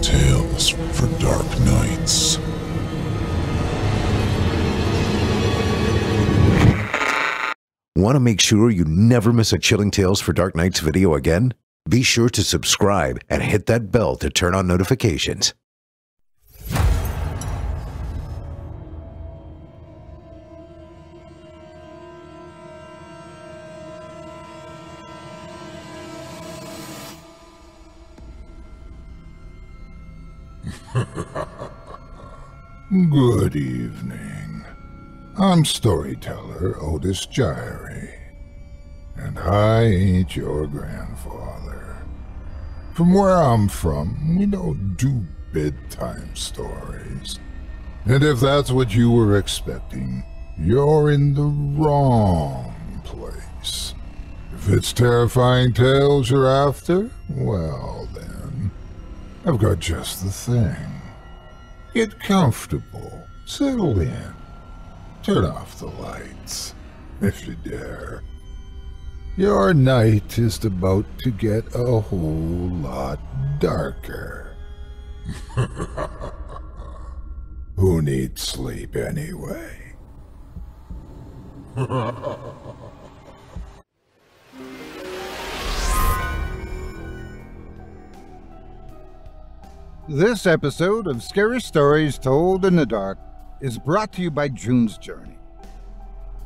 Tales for Dark Nights. Want to make sure you never miss a Chilling Tales for Dark Nights video again? Be sure to subscribe and hit that bell to turn on notifications. Good evening. I'm storyteller Otis Jiry, and I ain't your grandfather. From where I'm from, we don't do bedtime stories. And if that's what you were expecting, you're in the wrong place. If it's terrifying tales you're after, well then, I've got just the thing. Get comfortable, settle in, turn off the lights, if you dare. Your night is about to get a whole lot darker. Who needs sleep anyway? This episode of Scary Stories Told in the Dark is brought to you by June's Journey.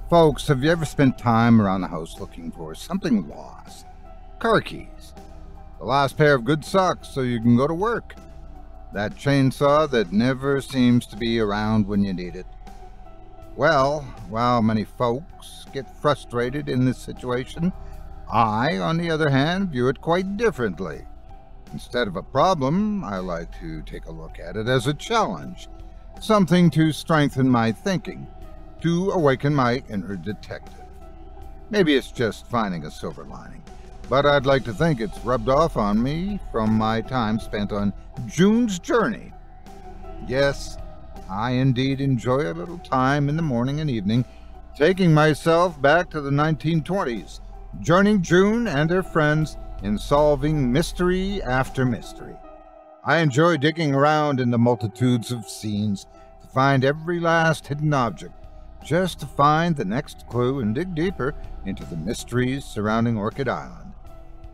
Folks, have you ever spent time around the house looking for something lost? Car keys, the last pair of good socks so you can go to work, that chainsaw that never seems to be around when you need it. Well, while many folks get frustrated in this situation, I, on the other hand, view it quite differently. Instead of a problem, I like to take a look at it as a challenge, something to strengthen my thinking, to awaken my inner detective. Maybe it's just finding a silver lining, but I'd like to think it's rubbed off on me from my time spent on June's Journey. Yes, I indeed enjoy a little time in the morning and evening, taking myself back to the 1920s, joining June and her friends in solving mystery after mystery. I enjoy digging around in the multitudes of scenes to find every last hidden object, just to find the next clue and dig deeper into the mysteries surrounding Orchid Island.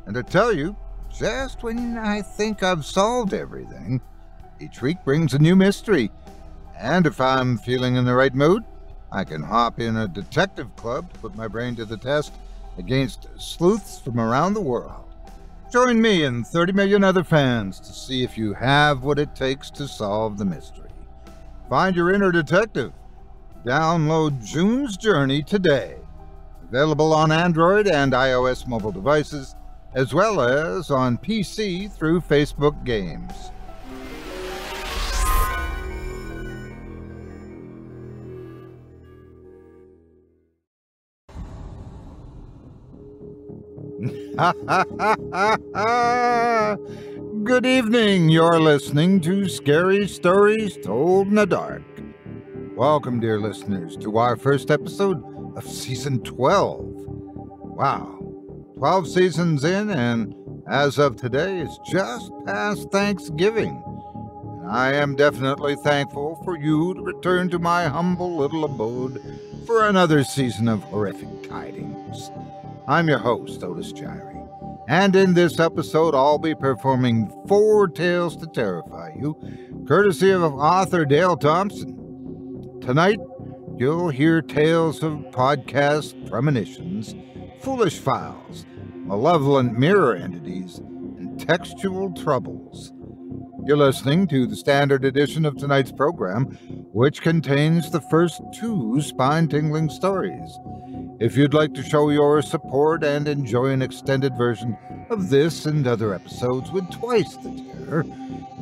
And to tell you, just when I think I've solved everything, each week brings a new mystery. And if I'm feeling in the right mood, I can hop in a detective club to put my brain to the test against sleuths from around the world. Join me and 30 million other fans to see if you have what it takes to solve the mystery. Find your inner detective. Download June's Journey today. Available on Android and iOS mobile devices, as well as on PC through Facebook Games. Good evening, you're listening to Scary Stories Told in the Dark. Welcome, dear listeners, to our first episode of Season 12. Wow, 12 seasons in, and as of today, it's just past Thanksgiving. And I am definitely thankful for you to return to my humble little abode for another season of horrific tidings. I'm your host, Otis Jiry, and in this episode I'll be performing 4 tales to terrify you, courtesy of author Dale Thompson. Tonight, you'll hear tales of podcast premonitions, foolish files, malevolent mirror entities, and textual troubles. You're listening to the standard edition of tonight's program, which contains the first 2 spine-tingling stories. If you'd like to show your support and enjoy an extended version of this and other episodes with twice the terror,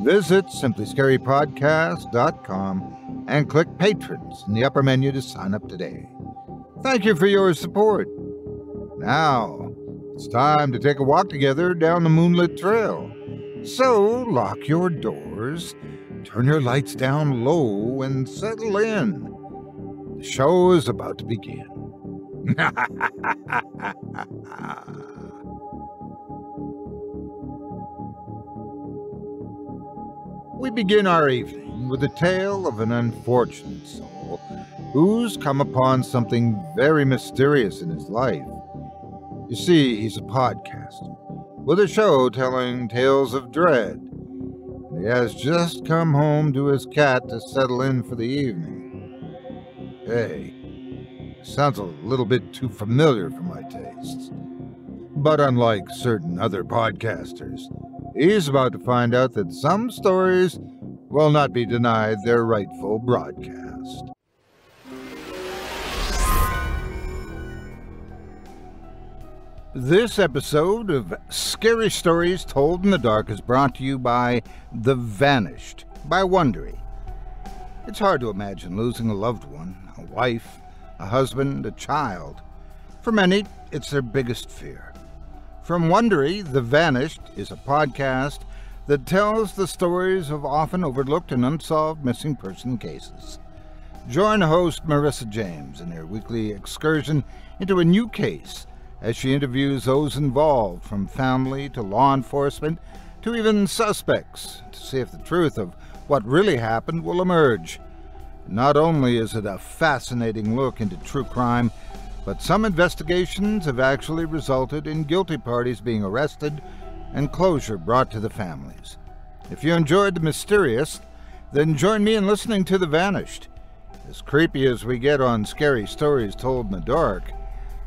visit simplyscarypodcast.com and click Patrons in the upper menu to sign up today. Thank you for your support. Now, it's time to take a walk together down the moonlit trail. So, lock your doors, turn your lights down low, and settle in. The show is about to begin. We begin our evening with a tale of an unfortunate soul who's come upon something very mysterious in his life. You see, he's a podcaster with a show telling tales of dread. He has just come home to his cat to settle in for the evening. Hey, sounds a little bit too familiar for my tastes. But unlike certain other podcasters, he's about to find out that some stories will not be denied their rightful broadcast. This episode of Scary Stories Told in the Dark is brought to you by The Vanished by Wondery. It's hard to imagine losing a loved one, a wife, a husband, a child. For many, it's their biggest fear. From Wondery, The Vanished is a podcast that tells the stories of often overlooked and unsolved missing person cases. Join host Marissa James in her weekly excursion into a new case as she interviews those involved, from family to law enforcement to even suspects, to see if the truth of what really happened will emerge. Not only is it a fascinating look into true crime, but some investigations have actually resulted in guilty parties being arrested and closure brought to the families. If you enjoyed the mysterious, then join me in listening to The Vanished. As creepy as we get on Scary Stories Told in the Dark,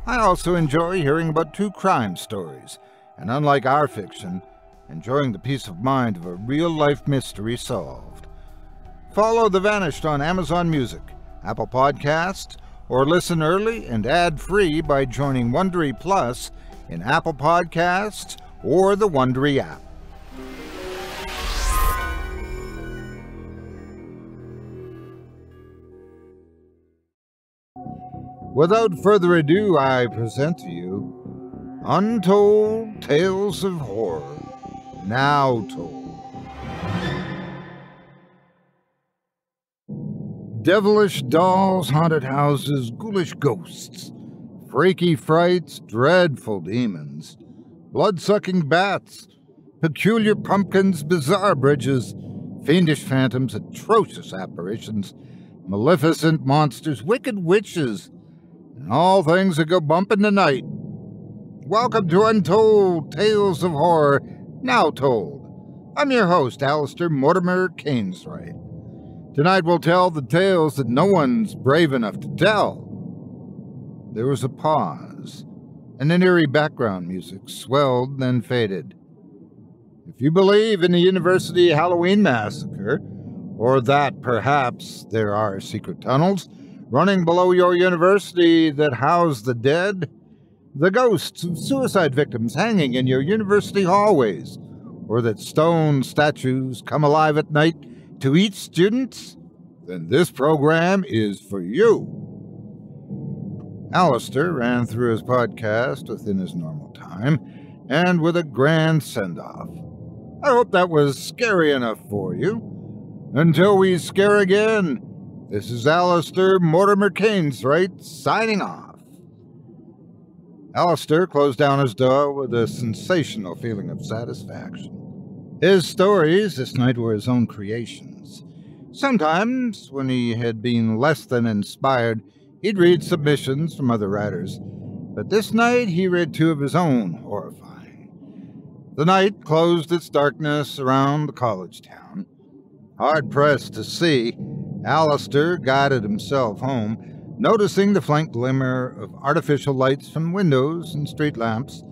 I also enjoy hearing about true crime stories, and unlike our fiction, enjoying the peace of mind of a real-life mystery solved. Follow The Vanished on Amazon Music, Apple Podcasts, or listen early and ad-free by joining Wondery Plus in Apple Podcasts or the Wondery app. Without further ado, I present to you Untold Tales of Horror, Now Told. Devilish dolls, haunted houses, ghoulish ghosts, freaky frights, dreadful demons, blood-sucking bats, peculiar pumpkins, bizarre bridges, fiendish phantoms, atrocious apparitions, maleficent monsters, wicked witches, and all things that go bump in the night. Welcome to Untold Tales of Horror, Now Told. I'm your host, Alistair Mortimer Caneswright. Tonight we'll tell the tales that no one's brave enough to tell. There was a pause, and an eerie background music swelled, then faded. If you believe in the University Halloween Massacre, or that perhaps there are secret tunnels running below your university that house the dead, the ghosts of suicide victims hanging in your university hallways, or that stone statues come alive at night to eat students, then this program is for you. Alistair ran through his podcast within his normal time, and with a grand send-off. I hope that was scary enough for you. Until we scare again, this is Alistair Mortimer Caneswright signing off. Alistair closed down his door with a sensational feeling of satisfaction. His stories this night were his own creations. Sometimes, when he had been less than inspired, he'd read submissions from other writers, but this night he read two of his own, horrifying. The night closed its darkness around the college town. Hard-pressed to see, Alistair guided himself home, noticing the faint glimmer of artificial lights from windows and street lamps,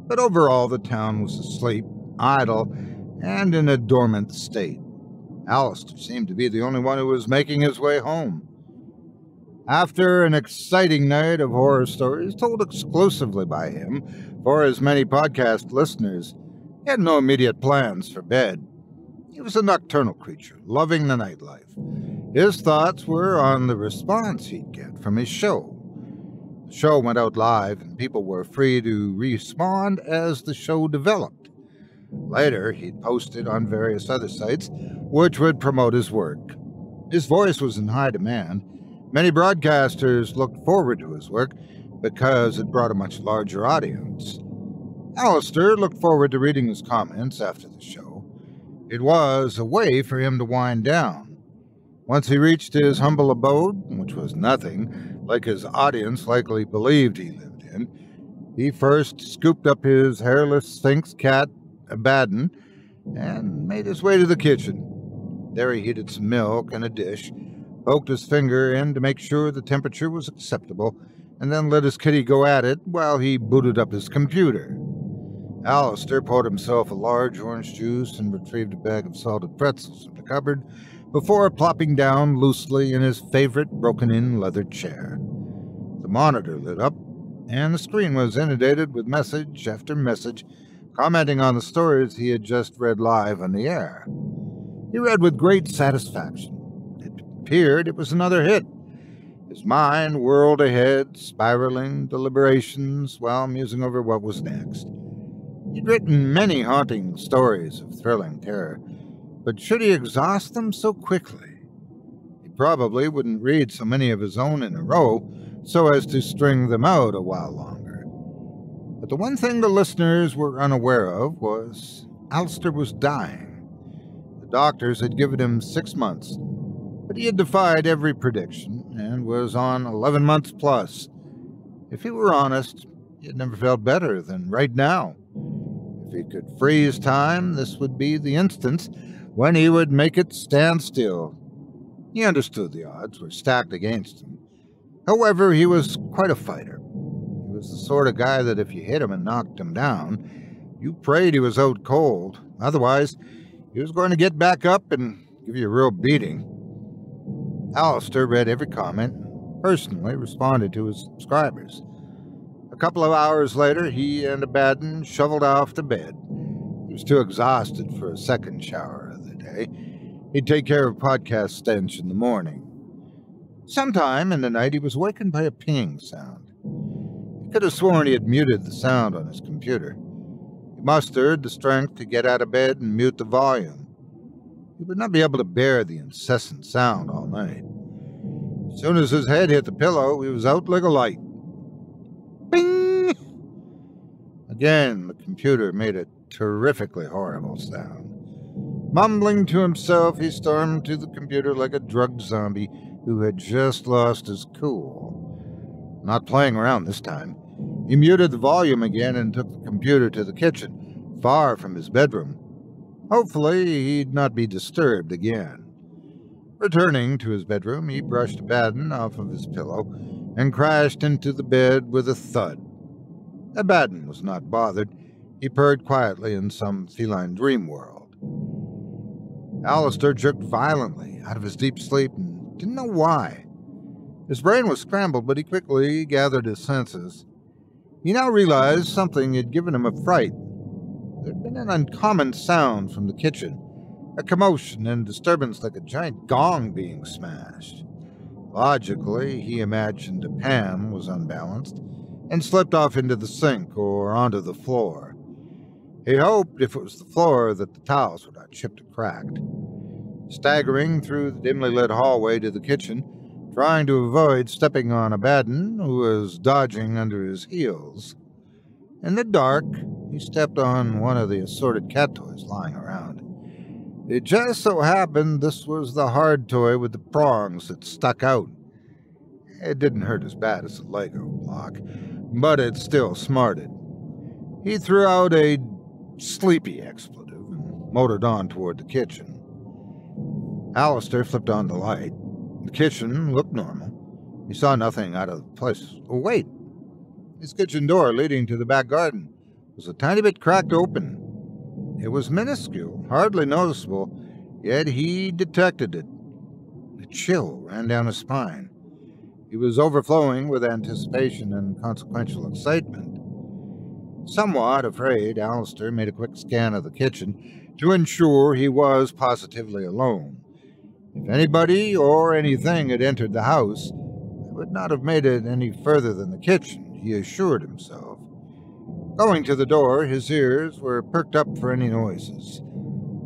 but overall the town was asleep, idle, and in a dormant state. Alistair seemed to be the only one who was making his way home. After an exciting night of horror stories told exclusively by him for his many podcast listeners, he had no immediate plans for bed. He was a nocturnal creature, loving the nightlife. His thoughts were on the response he'd get from his show. The show went out live, and people were free to respond as the show developed. Later, he'd post it on various other sites, which would promote his work. His voice was in high demand. Many broadcasters looked forward to his work because it brought a much larger audience. Alistair looked forward to reading his comments after the show. It was a way for him to wind down. Once he reached his humble abode, which was nothing like his audience likely believed he lived in, he first scooped up his hairless Sphinx cat, Abaddon, and made his way to the kitchen. There he heated some milk in a dish, poked his finger in to make sure the temperature was acceptable, and then let his kitty go at it while he booted up his computer. Alistair poured himself a large orange juice and retrieved a bag of salted pretzels from the cupboard before plopping down loosely in his favorite broken-in leather chair. The monitor lit up, and the screen was inundated with message after message commenting on the stories he had just read live on the air. He read with great satisfaction. It appeared it was another hit. His mind whirled ahead, spiraling deliberations while musing over what was next. He'd written many haunting stories of thrilling terror, but should he exhaust them so quickly? He probably wouldn't read so many of his own in a row so as to string them out a while longer. But the one thing the listeners were unaware of was Alistair was dying. The doctors had given him 6 months, but he had defied every prediction and was on 11 months plus. If he were honest, he had never felt better than right now. If he could freeze time, this would be the instance when he would make it stand still. He understood the odds were stacked against him. However, he was quite a fighter. He was the sort of guy that if you hit him and knocked him down, you prayed he was out cold. Otherwise, he was going to get back up and give you a real beating. Alistair read every comment and personally responded to his subscribers. A couple of hours later, he and Abaddon shoveled off to bed. He was too exhausted for a second shower of the day. He'd take care of podcast stench in the morning. Sometime in the night, he was wakened by a pinging sound. He could have sworn he had muted the sound on his computer. He mustered the strength to get out of bed and mute the volume. He would not be able to bear the incessant sound all night. As soon as his head hit the pillow, he was out like a light. Bing! Again, the computer made a terrifically horrible sound. Mumbling to himself, he stormed to the computer like a drugged zombie who had just lost his cool. Not playing around this time, he muted the volume again and took the computer to the kitchen, far from his bedroom. Hopefully, he'd not be disturbed again. Returning to his bedroom, he brushed Abaddon off of his pillow and crashed into the bed with a thud. Abaddon was not bothered. He purred quietly in some feline dream world. Alistair jerked violently out of his deep sleep and didn't know why. His brain was scrambled, but he quickly gathered his senses. He now realized something had given him a fright. There had been an uncommon sound from the kitchen, a commotion and disturbance like a giant gong being smashed. Logically, he imagined a pan was unbalanced and slipped off into the sink or onto the floor. He hoped if it was the floor that the tiles were not chipped or cracked. Staggering through the dimly lit hallway to the kitchen, trying to avoid stepping on Abaddon, who was dodging under his heels. In the dark, he stepped on one of the assorted cat toys lying around. It just so happened this was the hard toy with the prongs that stuck out. It didn't hurt as bad as a Lego block, but it still smarted. He threw out a sleepy expletive and motored on toward the kitchen. Alistair flipped on the light. The kitchen looked normal. He saw nothing out of place. Oh, wait! His kitchen door leading to the back garden was a tiny bit cracked open. It was minuscule, hardly noticeable, yet he detected it. A chill ran down his spine. He was overflowing with anticipation and consequential excitement. Somewhat afraid, Alistair made a quick scan of the kitchen to ensure he was positively alone. If anybody or anything had entered the house, they would not have made it any further than the kitchen, he assured himself. Going to the door, his ears were perked up for any noises.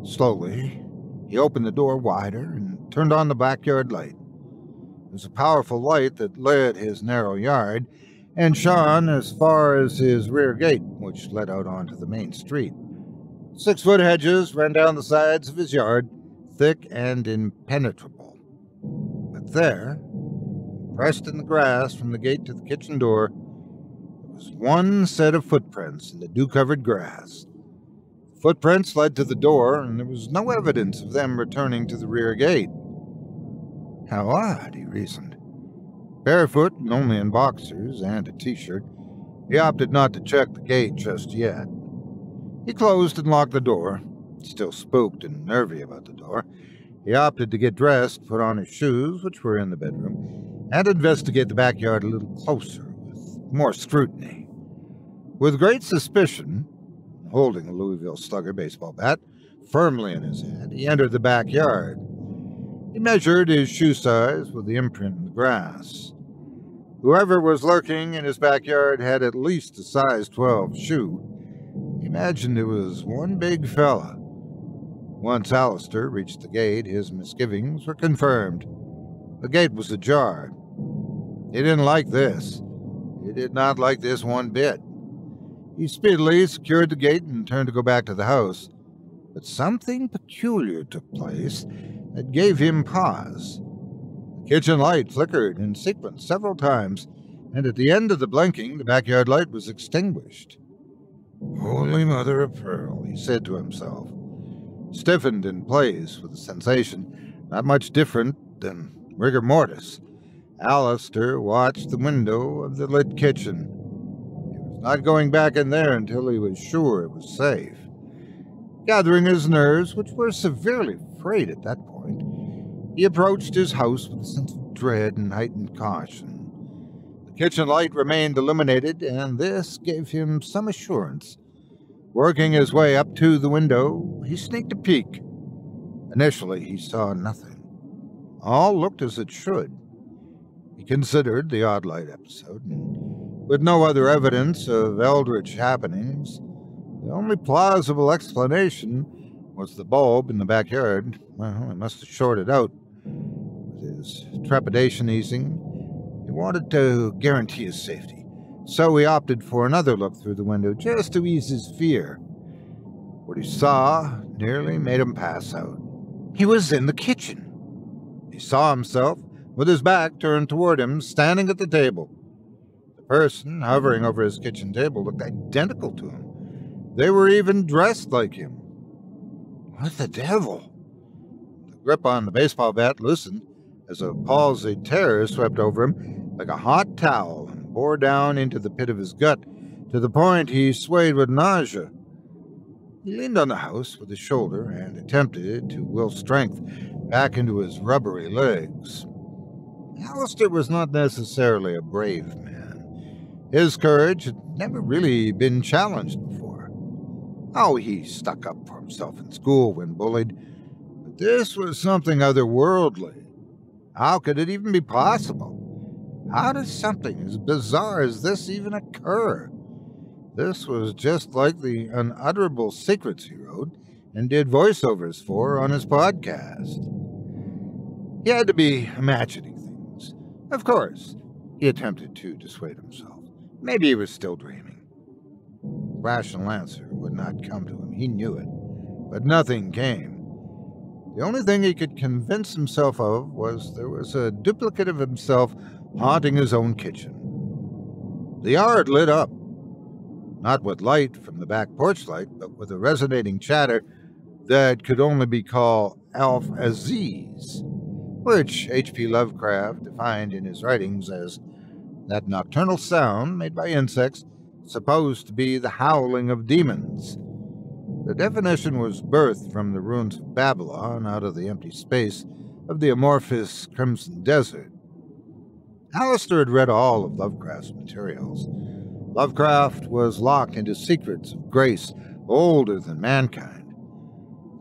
Slowly, he opened the door wider and turned on the backyard light. It was a powerful light that lit his narrow yard and shone as far as his rear gate, which led out onto the main street. 6-foot hedges ran down the sides of his yard, thick and impenetrable. But there, pressed in the grass from the gate to the kitchen door, there was one set of footprints in the dew-covered grass. The footprints led to the door, and there was no evidence of them returning to the rear gate. How odd, he reasoned. Barefoot and only in boxers and a t-shirt, he opted not to check the gate just yet. He closed and locked the door. Still spooked and nervy about the door, he opted to get dressed, put on his shoes, which were in the bedroom, and investigate the backyard a little closer, with more scrutiny. With great suspicion, holding a Louisville Slugger baseball bat firmly in his hand, he entered the backyard. He measured his shoe size with the imprint in the grass. Whoever was lurking in his backyard had at least a size 12 shoe. He imagined it was one big fella. Once Alistair reached the gate, his misgivings were confirmed. The gate was ajar. He didn't like this. He did not like this one bit. He speedily secured the gate and turned to go back to the house. But something peculiar took place that gave him pause. The kitchen light flickered in sequence several times, and at the end of the blinking, the backyard light was extinguished. "Holy Mother of Pearl," he said to himself. Stiffened in place with a sensation not much different than rigor mortis, Alistair watched the window of the lit kitchen. He was not going back in there until he was sure it was safe. Gathering his nerves, which were severely frayed at that point, he approached his house with a sense of dread and heightened caution. The kitchen light remained illuminated, and this gave him some assurance. Working his way up to the window, he sneaked a peek. Initially, he saw nothing. All looked as it should. He considered the odd light episode, and with no other evidence of eldritch happenings, the only plausible explanation was the bulb in the backyard. Well, he must have shorted out. With his trepidation easing, he wanted to guarantee his safety. So he opted for another look through the window just to ease his fear. What he saw nearly made him pass out. He was in the kitchen. He saw himself, with his back turned toward him, standing at the table. The person hovering over his kitchen table looked identical to him. They were even dressed like him. What the devil? The grip on the baseball bat loosened as a palsied terror swept over him like a hot towel and bore down into the pit of his gut, to the point he swayed with nausea. He leaned on the house with his shoulder and attempted to will strength back into his rubbery legs. Alistair was not necessarily a brave man. His courage had never really been challenged before. Oh, he stuck up for himself in school when bullied, but this was something otherworldly. How could it even be possible? How does something as bizarre as this even occur? This was just like the unutterable secrets he wrote and did voiceovers for on his podcast. He had to be imagining things. Of course, he attempted to dissuade himself. Maybe he was still dreaming. Rational answer would not come to him. He knew it. But nothing came. The only thing he could convince himself of was there was a duplicate of himself haunting his own kitchen. The yard lit up, not with light from the back porch light, but with a resonating chatter that could only be called Alf-Aziz, which H.P. Lovecraft defined in his writings as that nocturnal sound made by insects supposed to be the howling of demons. The definition was birthed from the ruins of Babylon out of the empty space of the amorphous Crimson Desert. Alistair had read all of Lovecraft's materials. Lovecraft was locked into secrets of grace older than mankind.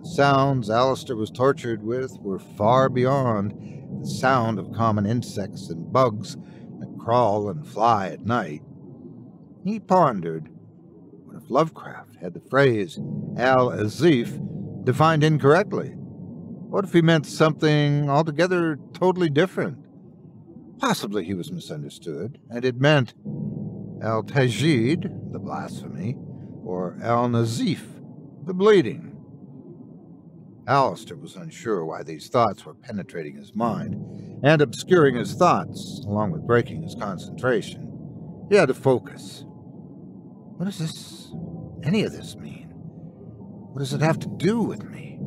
The sounds Alistair was tortured with were far beyond the sound of common insects and bugs that crawl and fly at night. He pondered, what if Lovecraft had the phrase Al-Azif defined incorrectly? What if he meant something altogether totally different? Possibly he was misunderstood, and it meant Al-Tajid, the blasphemy, or Al-Nazif, the bleeding. Alistair was unsure why these thoughts were penetrating his mind and obscuring his thoughts, along with breaking his concentration. He had to focus. What does any of this mean? What does it have to do with me?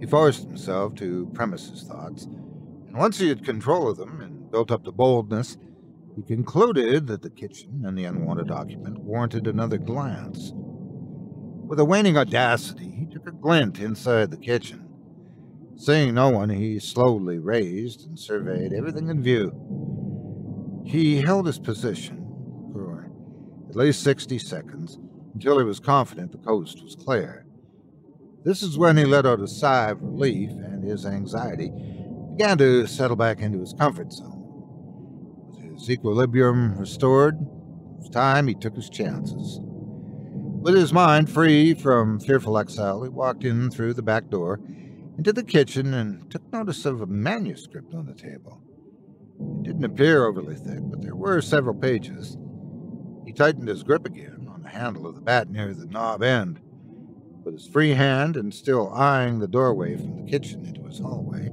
He forced himself to premise his thoughts, and once he had control of them and built up the boldness, he concluded that the kitchen and the unwanted occupant warranted another glance. With a waning audacity, he took a glint inside the kitchen. Seeing no one, he slowly raised and surveyed everything in view. He held his position for at least 60 seconds until he was confident the coast was clear. This is when he let out a sigh of relief, and his anxiety began to settle back into his comfort zone. With his equilibrium restored, it was time he took his chances. With his mind free from fearful exile, he walked in through the back door into the kitchen and took notice of a manuscript on the table. It didn't appear overly thick, but there were several pages. He tightened his grip again on the handle of the bat near the knob end. With his free hand and still eyeing the doorway from the kitchen into his hallway,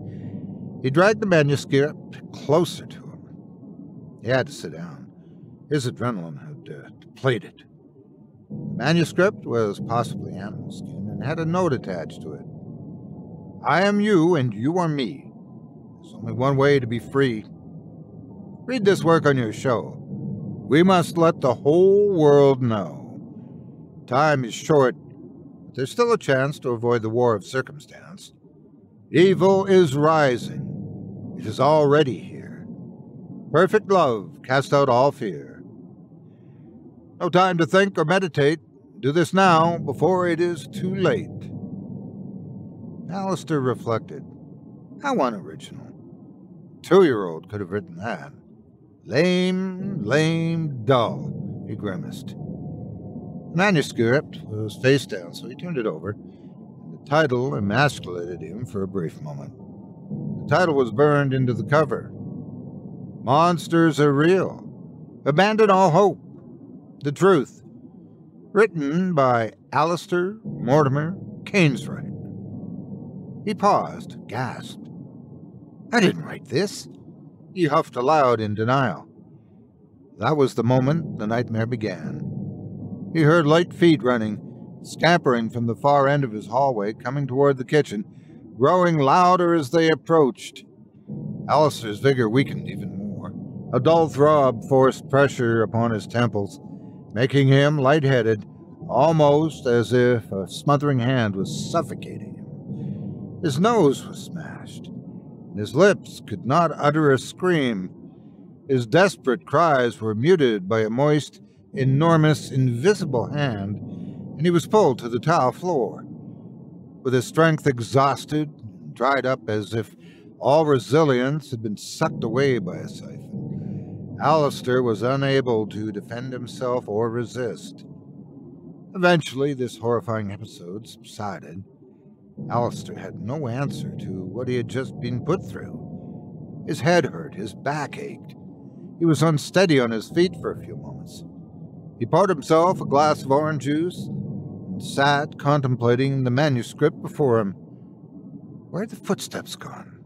he dragged the manuscript closer to him. He had to sit down. His adrenaline had depleted. The manuscript was possibly animal skin and had a note attached to it. I am you and you are me. There's only one way to be free. Read this work on your show. We must let the whole world know. Time is short, but there's still a chance to avoid the war of circumstance. Evil is rising. It is already here. Perfect love casts out all fear. No time to think or meditate. Do this now, before it is too late. Alistair reflected. How unoriginal. A 2-year-old could have written that. Lame, dull, he grimaced. The manuscript was face down, so he turned it over, and the title emasculated him for a brief moment. The title was burned into the cover. Monsters are real. Abandon all hope. The Truth. Written by Alistair Mortimer Kainswright. He paused, gasped. I didn't write this. He huffed aloud in denial. That was the moment the nightmare began. He heard light feet running, scampering from the far end of his hallway, coming toward the kitchen, growing louder as they approached. Alistair's vigor weakened even more. A dull throb forced pressure upon his temples, making him lightheaded, almost as if a smothering hand was suffocating him. His nose was smashed, and his lips could not utter a scream. His desperate cries were muted by a moist, enormous, invisible hand, and he was pulled to the tile floor. With his strength exhausted, and dried up as if all resilience had been sucked away by a siphon, Alistair was unable to defend himself or resist. Eventually, this horrifying episode subsided. Alistair had no answer to what he had just been put through. His head hurt, his back ached. He was unsteady on his feet for a few moments. He poured himself a glass of orange juice and sat contemplating the manuscript before him. Where had the footsteps gone?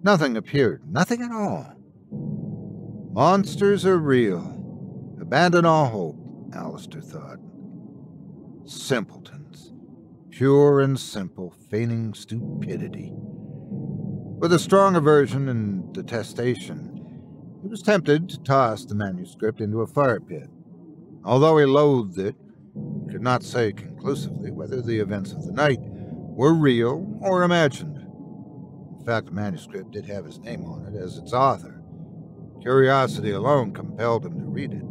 Nothing appeared, nothing at all. Monsters are real. Abandon all hope, Alistair thought. Simpletons. Pure and simple, feigning stupidity. With a strong aversion and detestation, he was tempted to toss the manuscript into a fire pit. Although he loathed it, he could not say conclusively whether the events of the night were real or imagined. In fact, the manuscript did have his name on it as its author. Curiosity alone compelled him to read it.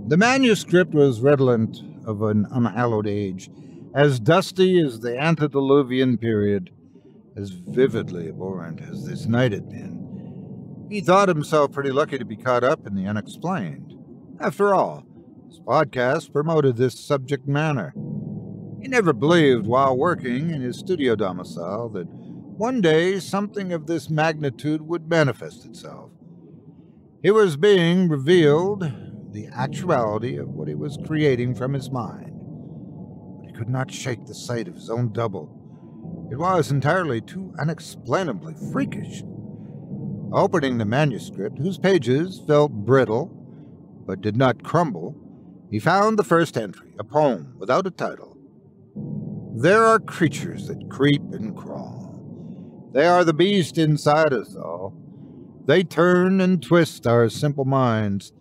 The manuscript was redolent of an unhallowed age, as dusty as the antediluvian period, as vividly abhorrent as this night had been. He thought himself pretty lucky to be caught up in the unexplained. After all, his podcast promoted this subject matter. He never believed while working in his studio domicile that one day something of this magnitude would manifest itself. He was being revealed the actuality of what he was creating from his mind. But he could not shake the sight of his own double. It was entirely too unexplainably freakish. Opening the manuscript, whose pages felt brittle but did not crumble, he found the first entry, a poem without a title. There are creatures that creep and crawl. They are the beast inside us all. They turn and twist our simple minds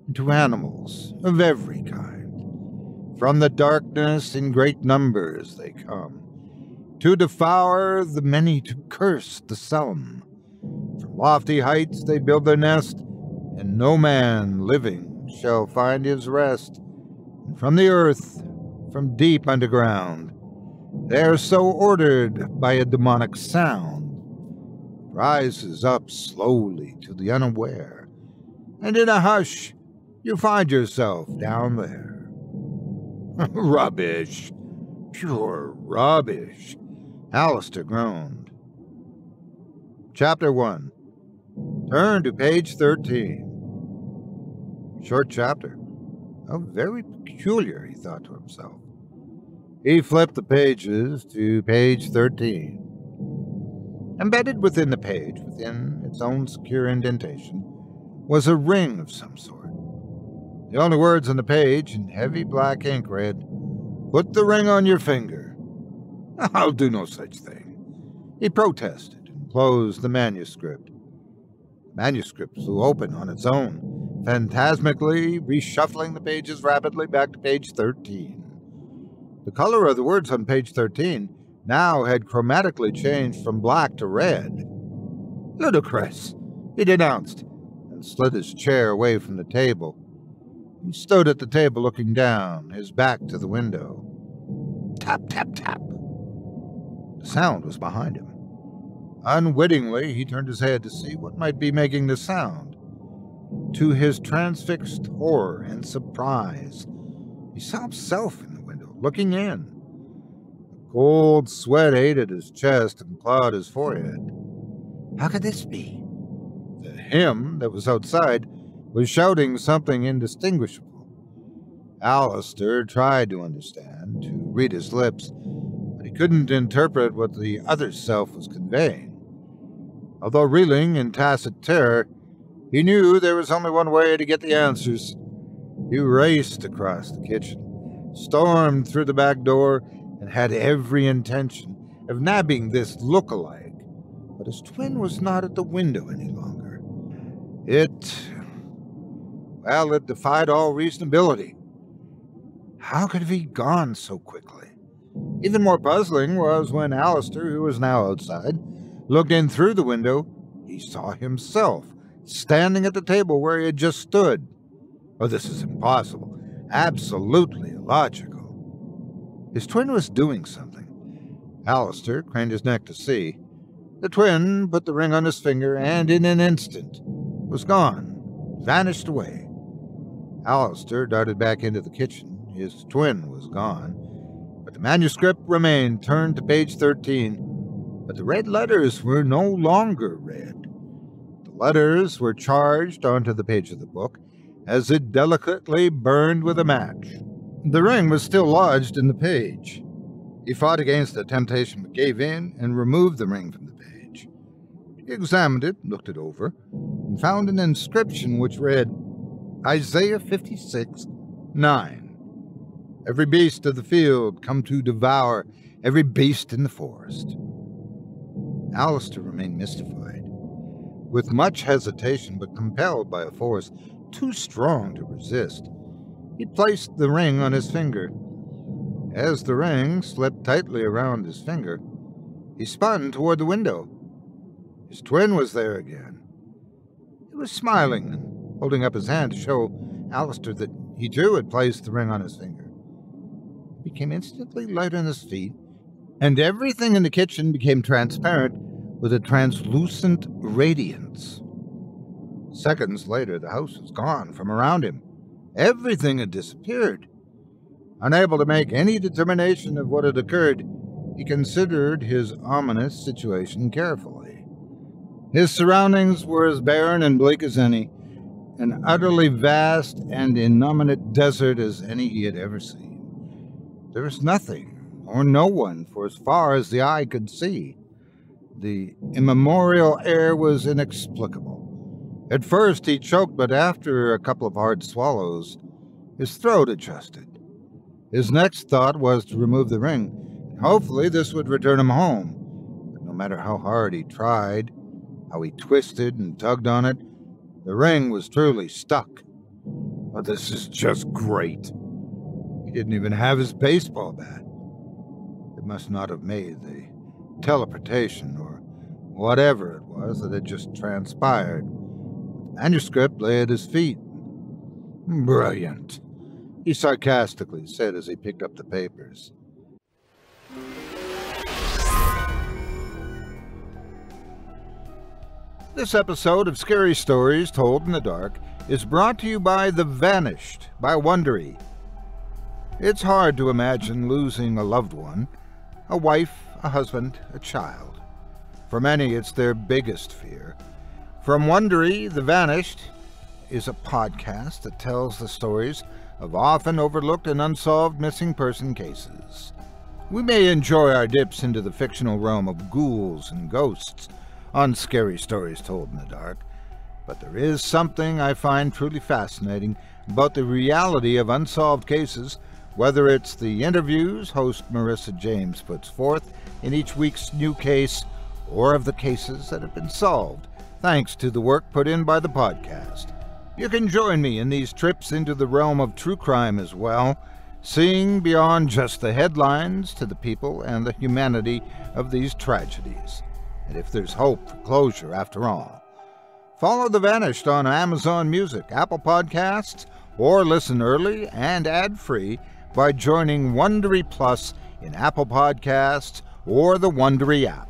into animals of every kind. From the darkness in great numbers they come, to devour the many, to curse the some. From lofty heights they build their nest, and no man living shall find his rest. And from the earth, from deep underground, they are so ordered by a demonic sound, rises up slowly to the unaware, and in a hush you find yourself down there. Rubbish, pure rubbish, Alistair groaned. Chapter 1. Turn to page 13. Short chapter. How very peculiar, he thought to himself. He flipped the pages to page 13. Embedded within the page, within its own secure indentation, was a ring of some sort. The only words on the page, in heavy black ink, read, "Put the ring on your finger." "I'll do no such thing," he protested and closed the manuscript. The manuscript flew open on its own, phantasmically reshuffling the pages rapidly back to page 13. The color of the words on page 13 now had chromatically changed from black to red. "Ludicrous," he denounced, and slid his chair away from the table. He stood at the table looking down, his back to the window. Tap, tap, tap. The sound was behind him. Unwittingly, he turned his head to see what might be making the sound. To his transfixed horror and surprise, he saw himself in the window, looking in. A cold sweat ate at his chest and clawed his forehead. How could this be? The him that was outside was shouting something indistinguishable. Alistair tried to understand, to read his lips, but he couldn't interpret what the other self was conveying. Although reeling in tacit terror, he knew there was only one way to get the answers. He raced across the kitchen, stormed through the back door, and had every intention of nabbing this look-alike. But his twin was not at the window any longer. It defied all reasonability. How could he have gone so quickly? Even more puzzling was when Alistair, who was now outside, looked in through the window, he saw himself standing at the table where he had just stood. Oh, this is impossible, absolutely illogical. His twin was doing something. Alistair craned his neck to see. The twin put the ring on his finger and in an instant was gone, vanished away. Alistair darted back into the kitchen. His twin was gone, but the manuscript remained turned to page 13. But the red letters were no longer red. The letters were charged onto the page of the book as it delicately burned with a match. The ring was still lodged in the page. He fought against the temptation but gave in and removed the ring from the page. He examined it, looked it over, and found an inscription which read, Isaiah 56:9. Every beast of the field come to devour every beast in the forest. Alistair remained mystified. With much hesitation, but compelled by a force too strong to resist, he placed the ring on his finger. As the ring slipped tightly around his finger, he spun toward the window. His twin was there again. He was smiling and holding up his hand to show Alistair that he too had placed the ring on his finger. He became instantly light on his feet, and everything in the kitchen became transparent with a translucent radiance. Seconds later, the house was gone from around him. Everything had disappeared. Unable to make any determination of what had occurred, he considered his ominous situation carefully. His surroundings were as barren and bleak as any, an utterly vast and innominate desert as any he had ever seen. There was nothing, or no one, for as far as the eye could see. The immemorial air was inexplicable. At first he choked, but after a couple of hard swallows, his throat adjusted. His next thought was to remove the ring, and hopefully this would return him home. But no matter how hard he tried, how he twisted and tugged on it, the ring was truly stuck. But this is just great. He didn't even have his baseball bat. It must not have made the teleportation or whatever it was that had just transpired. The manuscript lay at his feet. Brilliant, he sarcastically said as he picked up the papers. This episode of Scary Stories Told in the Dark is brought to you by The Vanished by Wondery. It's hard to imagine losing a loved one, a wife, a husband, a child. For many, it's their biggest fear. From Wondery, The Vanished is a podcast that tells the stories of often overlooked and unsolved missing person cases. We may enjoy our dips into the fictional realm of ghouls and ghosts on Scary Stories Told in the Dark, but there is something I find truly fascinating about the reality of unsolved cases, whether it's the interviews host Marissa James puts forth in each week's new case, or of the cases that have been solved, thanks to the work put in by the podcast. You can join me in these trips into the realm of true crime as well, seeing beyond just the headlines to the people and the humanity of these tragedies. And if there's hope for closure after all. Follow The Vanished on Amazon Music, Apple Podcasts, or listen early and ad-free by joining Wondery Plus in Apple Podcasts or the Wondery app.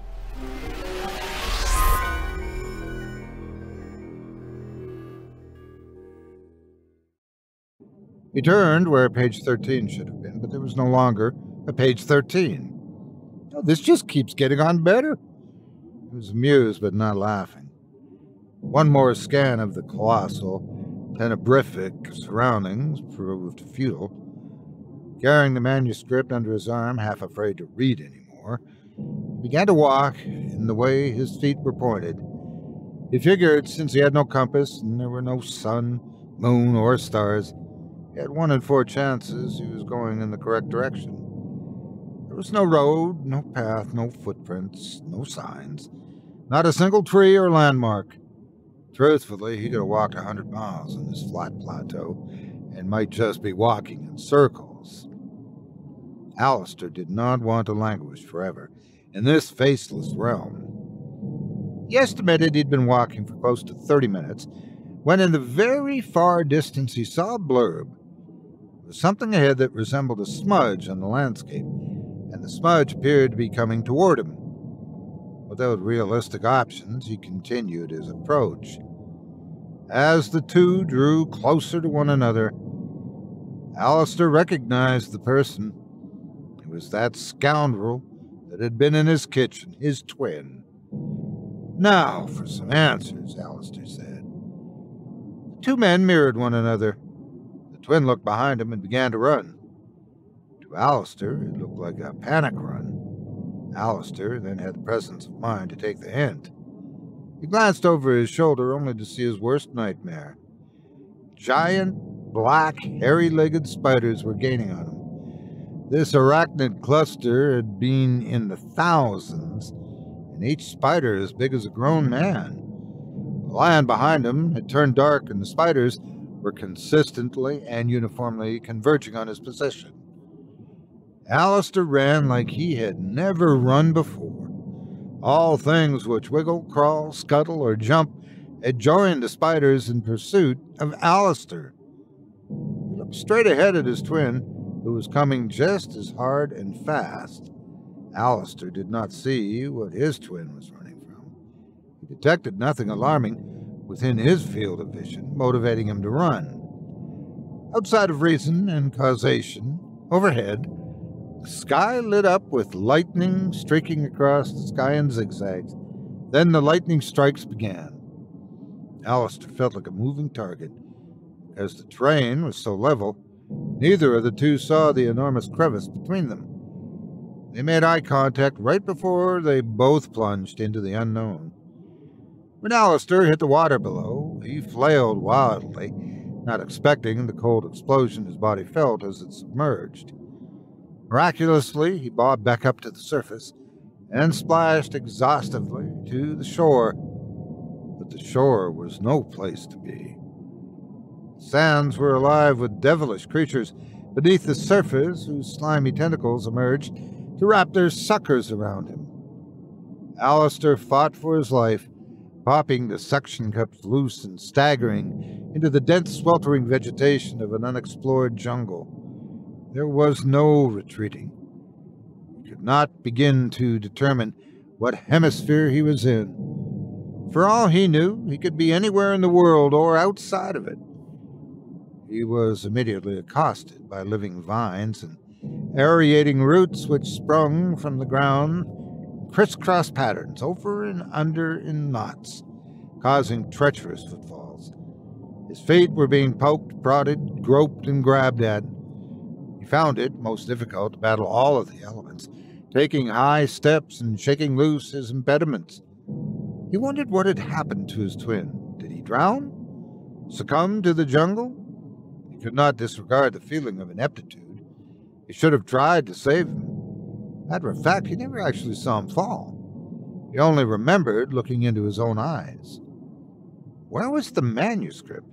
He turned where page 13 should have been, but there was no longer a page 13. Oh, this just keeps getting on better. He was amused, but not laughing. One more scan of the colossal, tenebrific surroundings proved futile. Carrying the manuscript under his arm, half afraid to read anymore, he began to walk in the way his feet were pointed. He figured since he had no compass and there were no sun, moon, or stars, he had 1 in 4 chances he was going in the correct direction. There was no road, no path, no footprints, no signs, not a single tree or landmark. Truthfully, he could have walked 100 miles on this flat plateau and might just be walking in circles. Alistair did not want to languish forever in this faceless realm. He estimated he'd been walking for close to 30 minutes when in the very far distance he saw a blurb. There was something ahead that resembled a smudge on the landscape, and the smudge appeared to be coming toward him. Without realistic options, he continued his approach. As the two drew closer to one another, Alistair recognized the person. It was that scoundrel that had been in his kitchen, his twin. Now for some answers, Alistair said. The two men mirrored one another. The twin looked behind him and began to run. To Alistair, it looked like a panic run. Alistair then had the presence of mind to take the hint. He glanced over his shoulder only to see his worst nightmare. Giant, black, hairy-legged spiders were gaining on him. This arachnid cluster had been in the thousands, and each spider as big as a grown man. The land behind him had turned dark, and the spiders were consistently and uniformly converging on his position. Alistair ran like he had never run before. All things which wiggle, crawl, scuttle, or jump had joined the spiders in pursuit of Alistair. He looked straight ahead at his twin, who was coming just as hard and fast. Alistair did not see what his twin was running from. He detected nothing alarming within his field of vision, motivating him to run. Outside of reason and causation, overhead, the sky lit up with lightning streaking across the sky in zigzags. Then the lightning strikes began. Alistair felt like a moving target. As the terrain was so level, Neither of the two saw the enormous crevice between them. They made eye contact right before they both plunged into the unknown. When Alistair hit the water below, he flailed wildly, not expecting the cold explosion his body felt as it submerged. Miraculously, he bobbed back up to the surface and splashed exhaustively to the shore. But the shore was no place to be. The sands were alive with devilish creatures beneath the surface whose slimy tentacles emerged to wrap their suckers around him. Alistair fought for his life, popping the suction cups loose and staggering into the dense, sweltering vegetation of an unexplored jungle. There was no retreating. He could not begin to determine what hemisphere he was in. For all he knew, he could be anywhere in the world or outside of it. He was immediately accosted by living vines and aerating roots which sprung from the ground in crisscross patterns over and under in knots, causing treacherous footfalls. His feet were being poked, prodded, groped, and grabbed at. He found it most difficult to battle all of the elements, taking high steps and shaking loose his impediments. He wondered what had happened to his twin. Did he drown? Succumb to the jungle? He could not disregard the feeling of ineptitude. He should have tried to save him. Matter of fact, he never actually saw him fall. He only remembered looking into his own eyes. Where was the manuscript?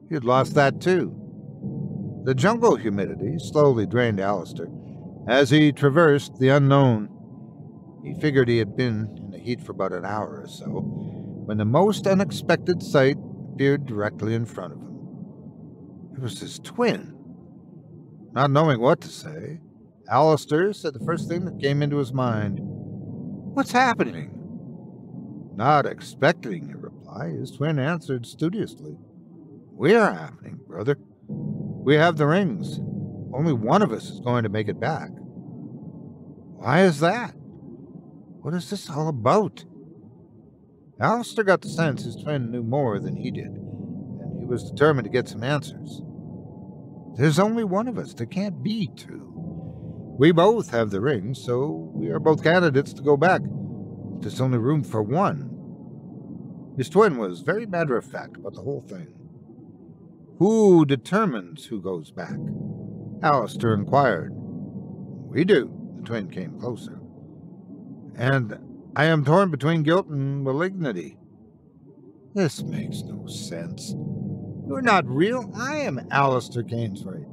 He had lost that too. The jungle humidity slowly drained Alistair as he traversed the unknown. He figured he had been in the heat for about an hour or so when the most unexpected sight appeared directly in front of him. It was his twin. Not knowing what to say, Alistair said the first thing that came into his mind. "What's happening?" Not expecting a reply, his twin answered studiously. "We are happening, brother. We have the rings. Only one of us is going to make it back." "Why is that? What is this all about?" Alistair got the sense his twin knew more than he did, and he was determined to get some answers. "There's only one of us. There can't be two. We both have the rings, so we are both candidates to go back. There's only room for one." His twin was very matter-of-fact about the whole thing. "Who determines who goes back?" Alistair inquired. "We do." The twin came closer. "And I am torn between guilt and malignity." "This makes no sense. You're not real. I am Alistair Cainswright.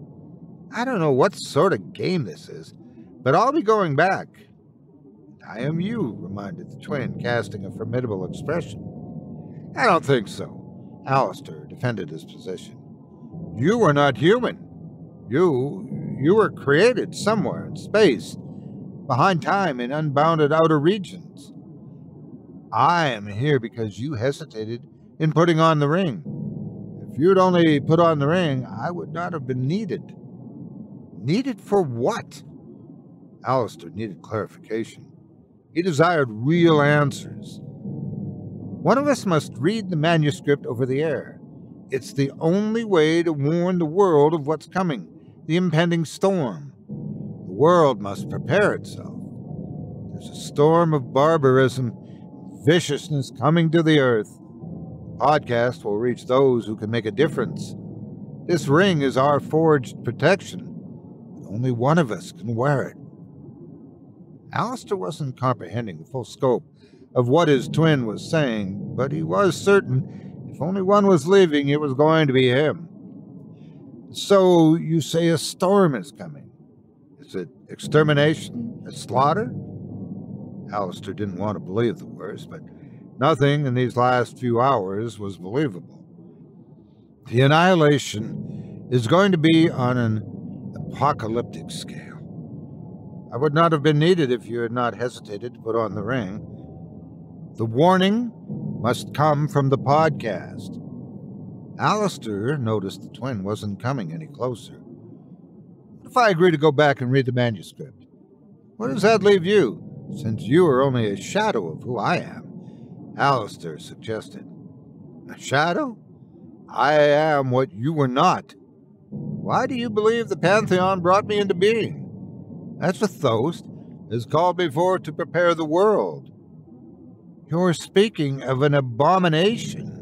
I don't know what sort of game this is, but I'll be going back." "I am you," reminded the twin, casting a formidable expression. "I don't think so." Alistair defended his position. "You are not human. You were created somewhere in space, behind time in unbounded outer regions. I am here because you hesitated in putting on the ring. If you'd only put on the ring, I would not have been needed." "Needed for what?" Alistair needed clarification. He desired real answers. "One of us must read the manuscript over the air. It's the only way to warn the world of what's coming, the impending storm. The world must prepare itself. There's a storm of barbarism, viciousness coming to the earth. The podcast will reach those who can make a difference. This ring is our forged protection, but only one of us can wear it." Alistair wasn't comprehending the full scope of what his twin was saying, but he was certain if only one was leaving, it was going to be him. "So you say a storm is coming. Is it extermination? A slaughter?" Alistair didn't want to believe the worst, but nothing in these last few hours was believable. "The annihilation is going to be on an apocalyptic scale. I would not have been needed if you had not hesitated to put on the ring. The warning must come from the podcast." Alistair noticed the twin wasn't coming any closer. "What if I agree to go back and read the manuscript? Where does that leave you, since you are only a shadow of who I am?" Alistair suggested. "A shadow? I am what you were not." Why do you believe the Pantheon brought me into being? That's what Thost has called me for, to prepare the world. You're speaking of an abomination.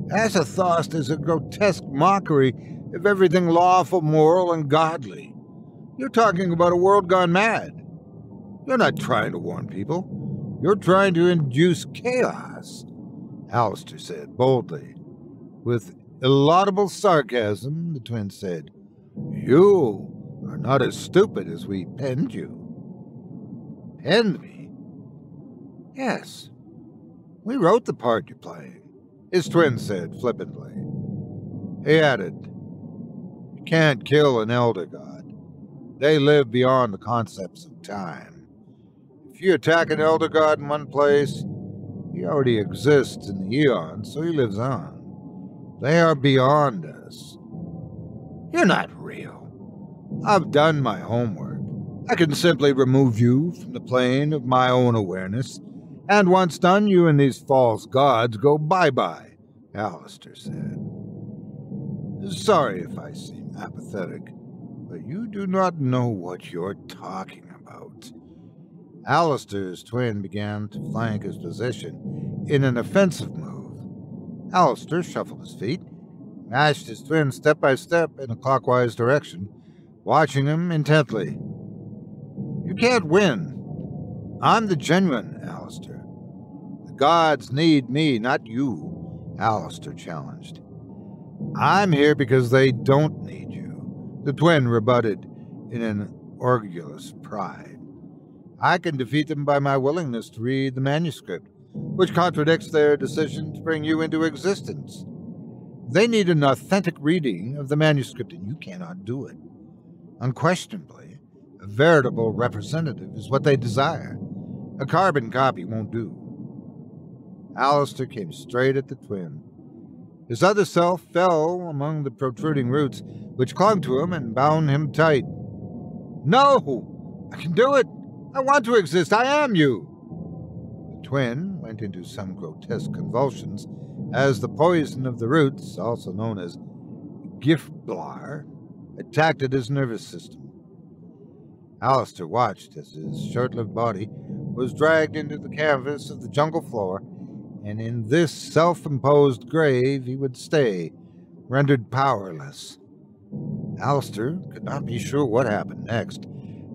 Azathoth is a grotesque mockery of everything lawful, moral, and godly. You're talking about a world gone mad. You're not trying to warn people. You're trying to induce chaos, Alistair said boldly. With laudable sarcasm, the twin said, "You are not as stupid as we penned you." Penned me? Yes. We wrote the part you're playing, his twin said flippantly. He added, "You can't kill an elder god. They live beyond the concepts of time. If you attack an elder god in one place, he already exists in the eons, so he lives on. They are beyond us. You're not real. I've done my homework. I can simply remove you from the plane of my own awareness, and once done, you and these false gods go bye-bye," Alistair said. "Sorry if I seem apathetic, but you do not know what you're talking about." Alistair's twin began to flank his position in an offensive move. Alistair shuffled his feet, mashed his twin step by step in a clockwise direction, watching him intently. "You can't win. I'm the genuine, Alistair. The gods need me, not you," Alistair challenged. "I'm here because they don't need you," the twin rebutted in an orgulous pride. "I can defeat them by my willingness to read the manuscript, which contradicts their decision to bring you into existence. They need an authentic reading of the manuscript, and you cannot do it. Unquestionably, a veritable representative is what they desire. A carbon copy won't do." Alistair came straight at the twin. His other self fell among the protruding roots, which clung to him and bound him tight. "No! I can do it! I want to exist! I am you!" The twin went into some grotesque convulsions as the poison of the roots, also known as giftblar, attacked at his nervous system. Alistair watched as his short-lived body was dragged into the canvas of the jungle floor, and in this self-imposed grave he would stay, rendered powerless. Alistair could not be sure what happened next,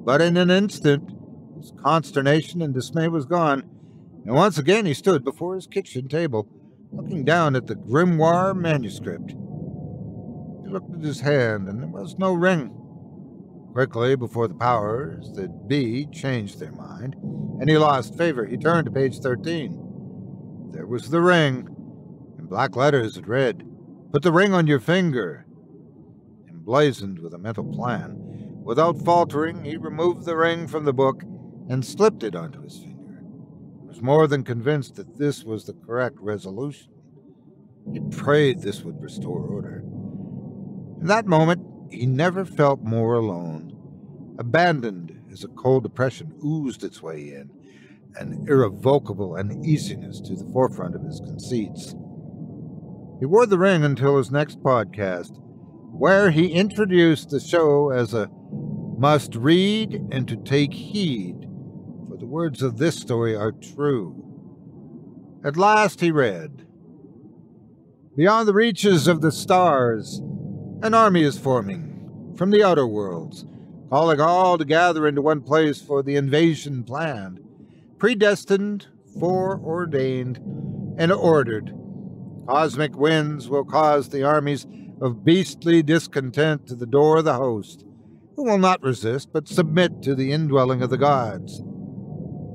but in an instant his consternation and dismay was gone, and once again he stood before his kitchen table, looking down at the grimoire manuscript. He looked at his hand, and there was no ring. Quickly, before the powers that be changed their mind, and he lost favor, he turned to page 13. There was the ring. In black letters it read, "Put the ring on your finger." Emblazoned with a mental plan, without faltering, he removed the ring from the book and slipped it onto his finger. He was more than convinced that this was the correct resolution. He prayed this would restore order. In that moment, he never felt more alone. Abandoned as a cold depression oozed its way in, an irrevocable uneasiness to the forefront of his conceits. He wore the ring until his next podcast, where he introduced the show as a must read and to take heed, for the words of this story are true. At last he read, "Beyond the reaches of the stars, an army is forming from the outer worlds, calling all to gather into one place for the invasion planned, predestined, foreordained, and ordered. Cosmic winds will cause the armies of beastly discontent to the door of the host, who will not resist but submit to the indwelling of the gods.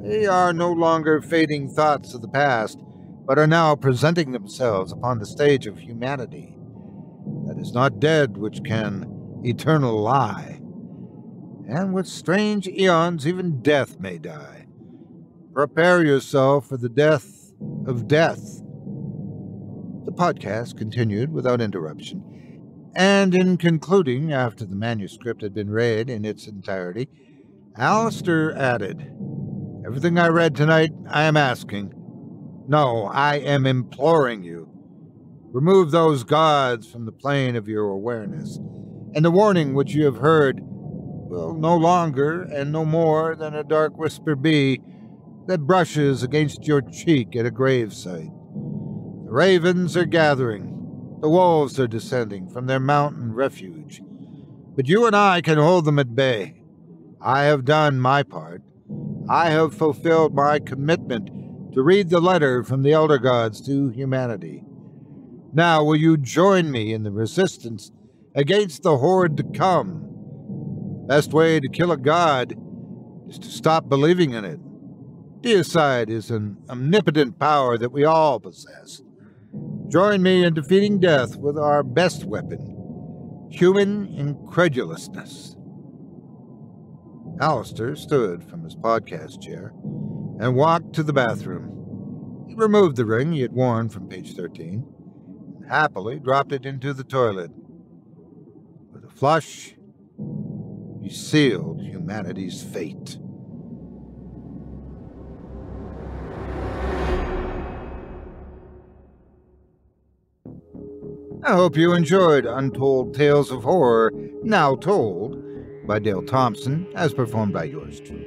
They are no longer fading thoughts of the past, but are now presenting themselves upon the stage of humanity. That is not dead which can eternal lie. And with strange eons even death may die. Prepare yourself for the death of death." The podcast continued without interruption, and in concluding, after the manuscript had been read in its entirety, Alistair added, "Everything I read tonight, I am asking. No, I am imploring you. Remove those gods from the plane of your awareness, and the warning which you have heard will no longer and no more than a dark whisper be that brushes against your cheek at a gravesite. The ravens are gathering, the wolves are descending from their mountain refuge, but you and I can hold them at bay. I have done my part. I have fulfilled my commitment to read the letter from the elder gods to humanity. Now will you join me in the resistance against the horde to come? Best way to kill a god is to stop believing in it. Deicide is an omnipotent power that we all possess. Join me in defeating death with our best weapon, human incredulousness. Alistair stood from his podcast chair and walked to the bathroom. He removed the ring he had worn from page 13 and happily dropped it into the toilet. With a flush, he sealed humanity's fate. I hope you enjoyed Untold Tales of Horror, Now Told, by Dale Thompson, as performed by yours truly.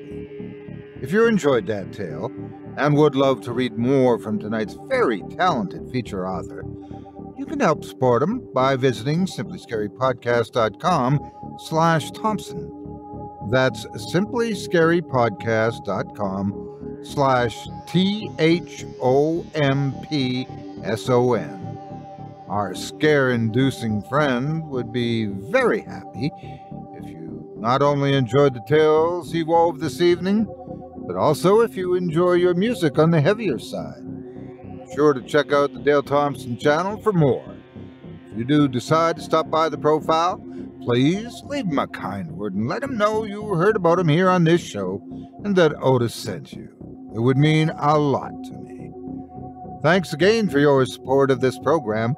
If you enjoyed that tale, and would love to read more from tonight's very talented feature author, you can help support him by visiting simplyscarypodcast.com/Thompson. That's simplyscarypodcast.com/THOMPSON. Our scare-inducing friend would be very happy if you not only enjoyed the tales he wove this evening, but also if you enjoy your music on the heavier side. Be sure to check out the Dale Thompson channel for more. If you do decide to stop by the profile, please leave him a kind word and let him know you heard about him here on this show and that Otis sent you. It would mean a lot to me. Thanks again for your support of this program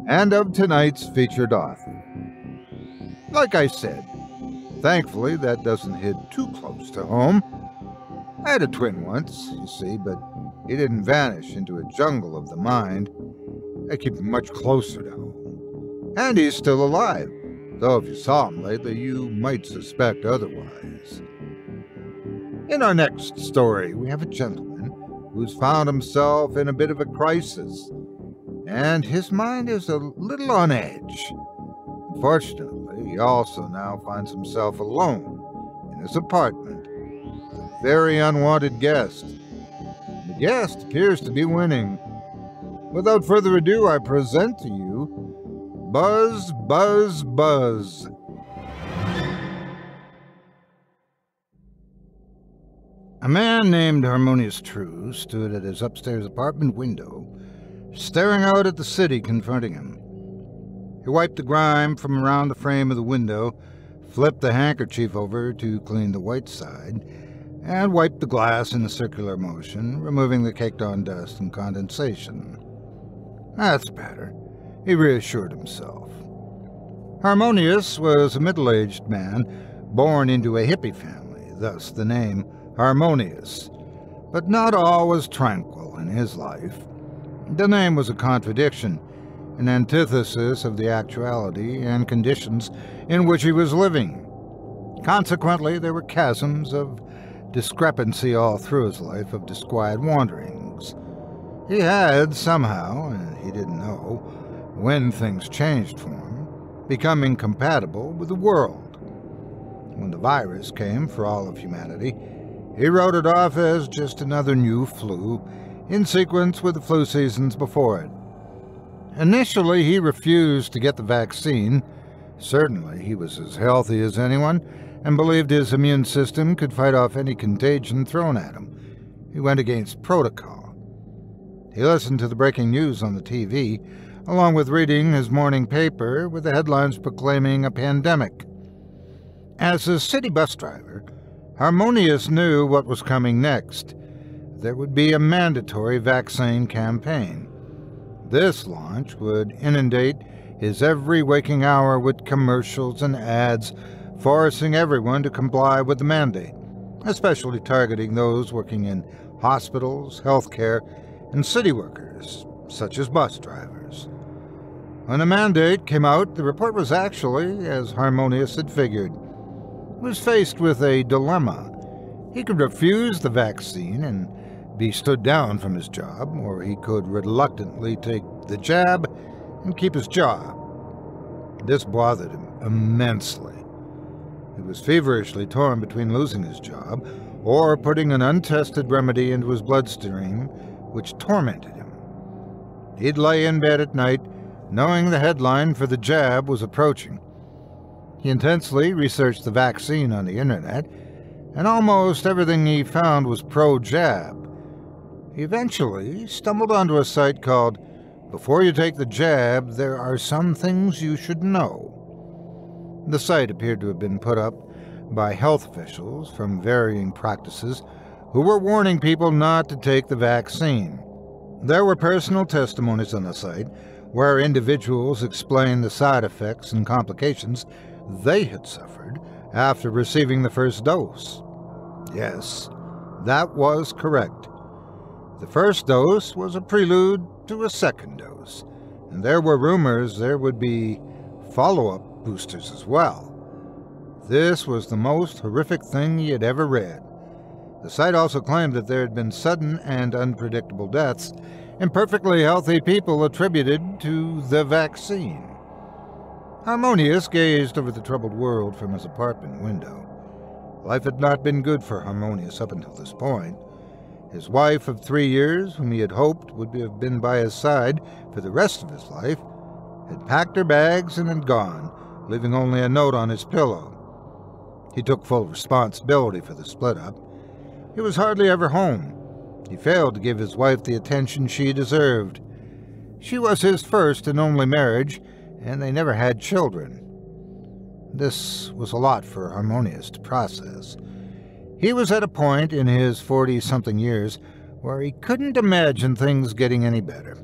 and of tonight's featured author. Like I said, thankfully that doesn't hit too close to home. I had a twin once, you see, but he didn't vanish into a jungle of the mind. I keep him much closer to home. And he's still alive, though if you saw him lately, you might suspect otherwise. In our next story, we have a gentleman who's found himself in a bit of a crisis, and his mind is a little on edge. Unfortunately, he also now finds himself alone in his apartment with a very unwanted guest. The guest appears to be winning. Without further ado, I present to you Buzz, Buzz, Buzz. A man named Harmonious True stood at his upstairs apartment window, staring out at the city confronting him. He wiped the grime from around the frame of the window, flipped the handkerchief over to clean the white side, and wiped the glass in a circular motion, removing the caked-on dust and condensation. That's better, he reassured himself. Harmonious was a middle-aged man born into a hippie family, thus the name Harmonious. But not all was tranquil in his life. The name was a contradiction, an antithesis of the actuality and conditions in which he was living. Consequently, there were chasms of discrepancy all through his life of disquiet wanderings. He had somehow, and he didn't know when things changed for him, become incompatible with the world. When the virus came for all of humanity, he wrote it off as just another new flu, in sequence with the flu seasons before it. Initially, he refused to get the vaccine. Certainly, he was as healthy as anyone and believed his immune system could fight off any contagion thrown at him. He went against protocol. He listened to the breaking news on the TV, along with reading his morning paper with the headlines proclaiming a pandemic. As a city bus driver, Harmonious knew what was coming next. There would be a mandatory vaccine campaign. This launch would inundate his every waking hour with commercials and ads, forcing everyone to comply with the mandate, especially targeting those working in hospitals, healthcare, and city workers, such as bus drivers. When the mandate came out, the report was actually as Harmonious had figured. He was faced with a dilemma. He could refuse the vaccine and be stood down from his job, or he could reluctantly take the jab and keep his job. This bothered him immensely. He was feverishly torn between losing his job or putting an untested remedy into his bloodstream, which tormented him. He'd lay in bed at night, knowing the headline for the jab was approaching. He intensely researched the vaccine on the internet, and almost everything he found was pro-jab. He eventually stumbled onto a site called "Before You Take the Jab, There Are Some Things You Should Know." The site appeared to have been put up by health officials from varying practices who were warning people not to take the vaccine. There were personal testimonies on the site where individuals explained the side effects and complications they had suffered after receiving the first dose. Yes, that was correct. The first dose was a prelude to a second dose, and there were rumors there would be follow-up boosters as well. This was the most horrific thing he had ever read. The site also claimed that there had been sudden and unpredictable deaths in perfectly healthy people attributed to the vaccine. Harmonious gazed over the troubled world from his apartment window. Life had not been good for Harmonious up until this point. His wife of 3 years, whom he had hoped would have been by his side for the rest of his life, had packed her bags and had gone, leaving only a note on his pillow. He took full responsibility for the split-up. He was hardly ever home. He failed to give his wife the attention she deserved. She was his first and only marriage, and they never had children. This was a lot for Harmonious to process. He was at a point in his 40-something years where he couldn't imagine things getting any better.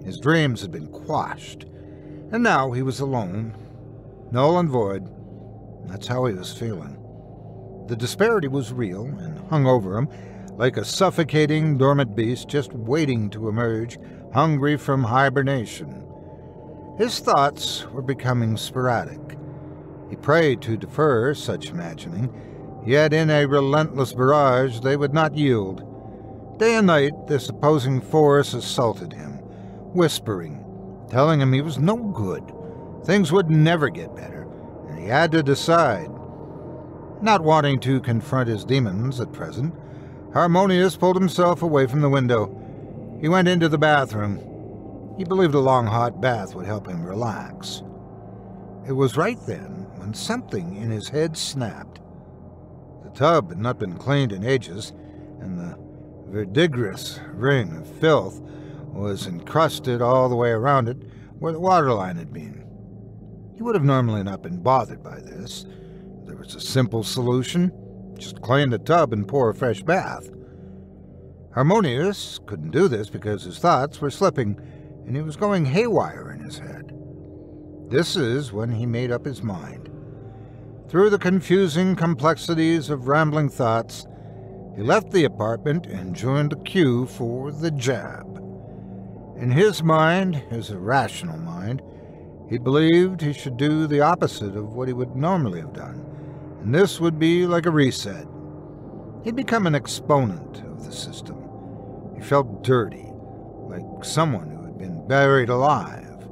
His dreams had been quashed, and now he was alone, null and void. That's how he was feeling. The disparity was real and hung over him like a suffocating, dormant beast just waiting to emerge, hungry from hibernation. His thoughts were becoming sporadic. He prayed to defer such imagining, yet in a relentless barrage they would not yield. Day and night this opposing force assaulted him, whispering, telling him he was no good, things would never get better, and he had to decide. Not wanting to confront his demons at present, Harmonious pulled himself away from the window. He went into the bathroom. He believed a long hot bath would help him relax. It was right then when something in his head snapped. The tub had not been cleaned in ages, and the verdigris ring of filth was encrusted all the way around it where the water line had been. He would have normally not been bothered by this. There was a simple solution. Just clean the tub and pour a fresh bath. Harmonious couldn't do this because his thoughts were slipping, and he was going haywire in his head. This is when he made up his mind. Through the confusing complexities of rambling thoughts, he left the apartment and joined the queue for the jab. In his mind, his irrational mind, he believed he should do the opposite of what he would normally have done, and this would be like a reset. He'd become an exponent of the system. He felt dirty, like someone who had been buried alive.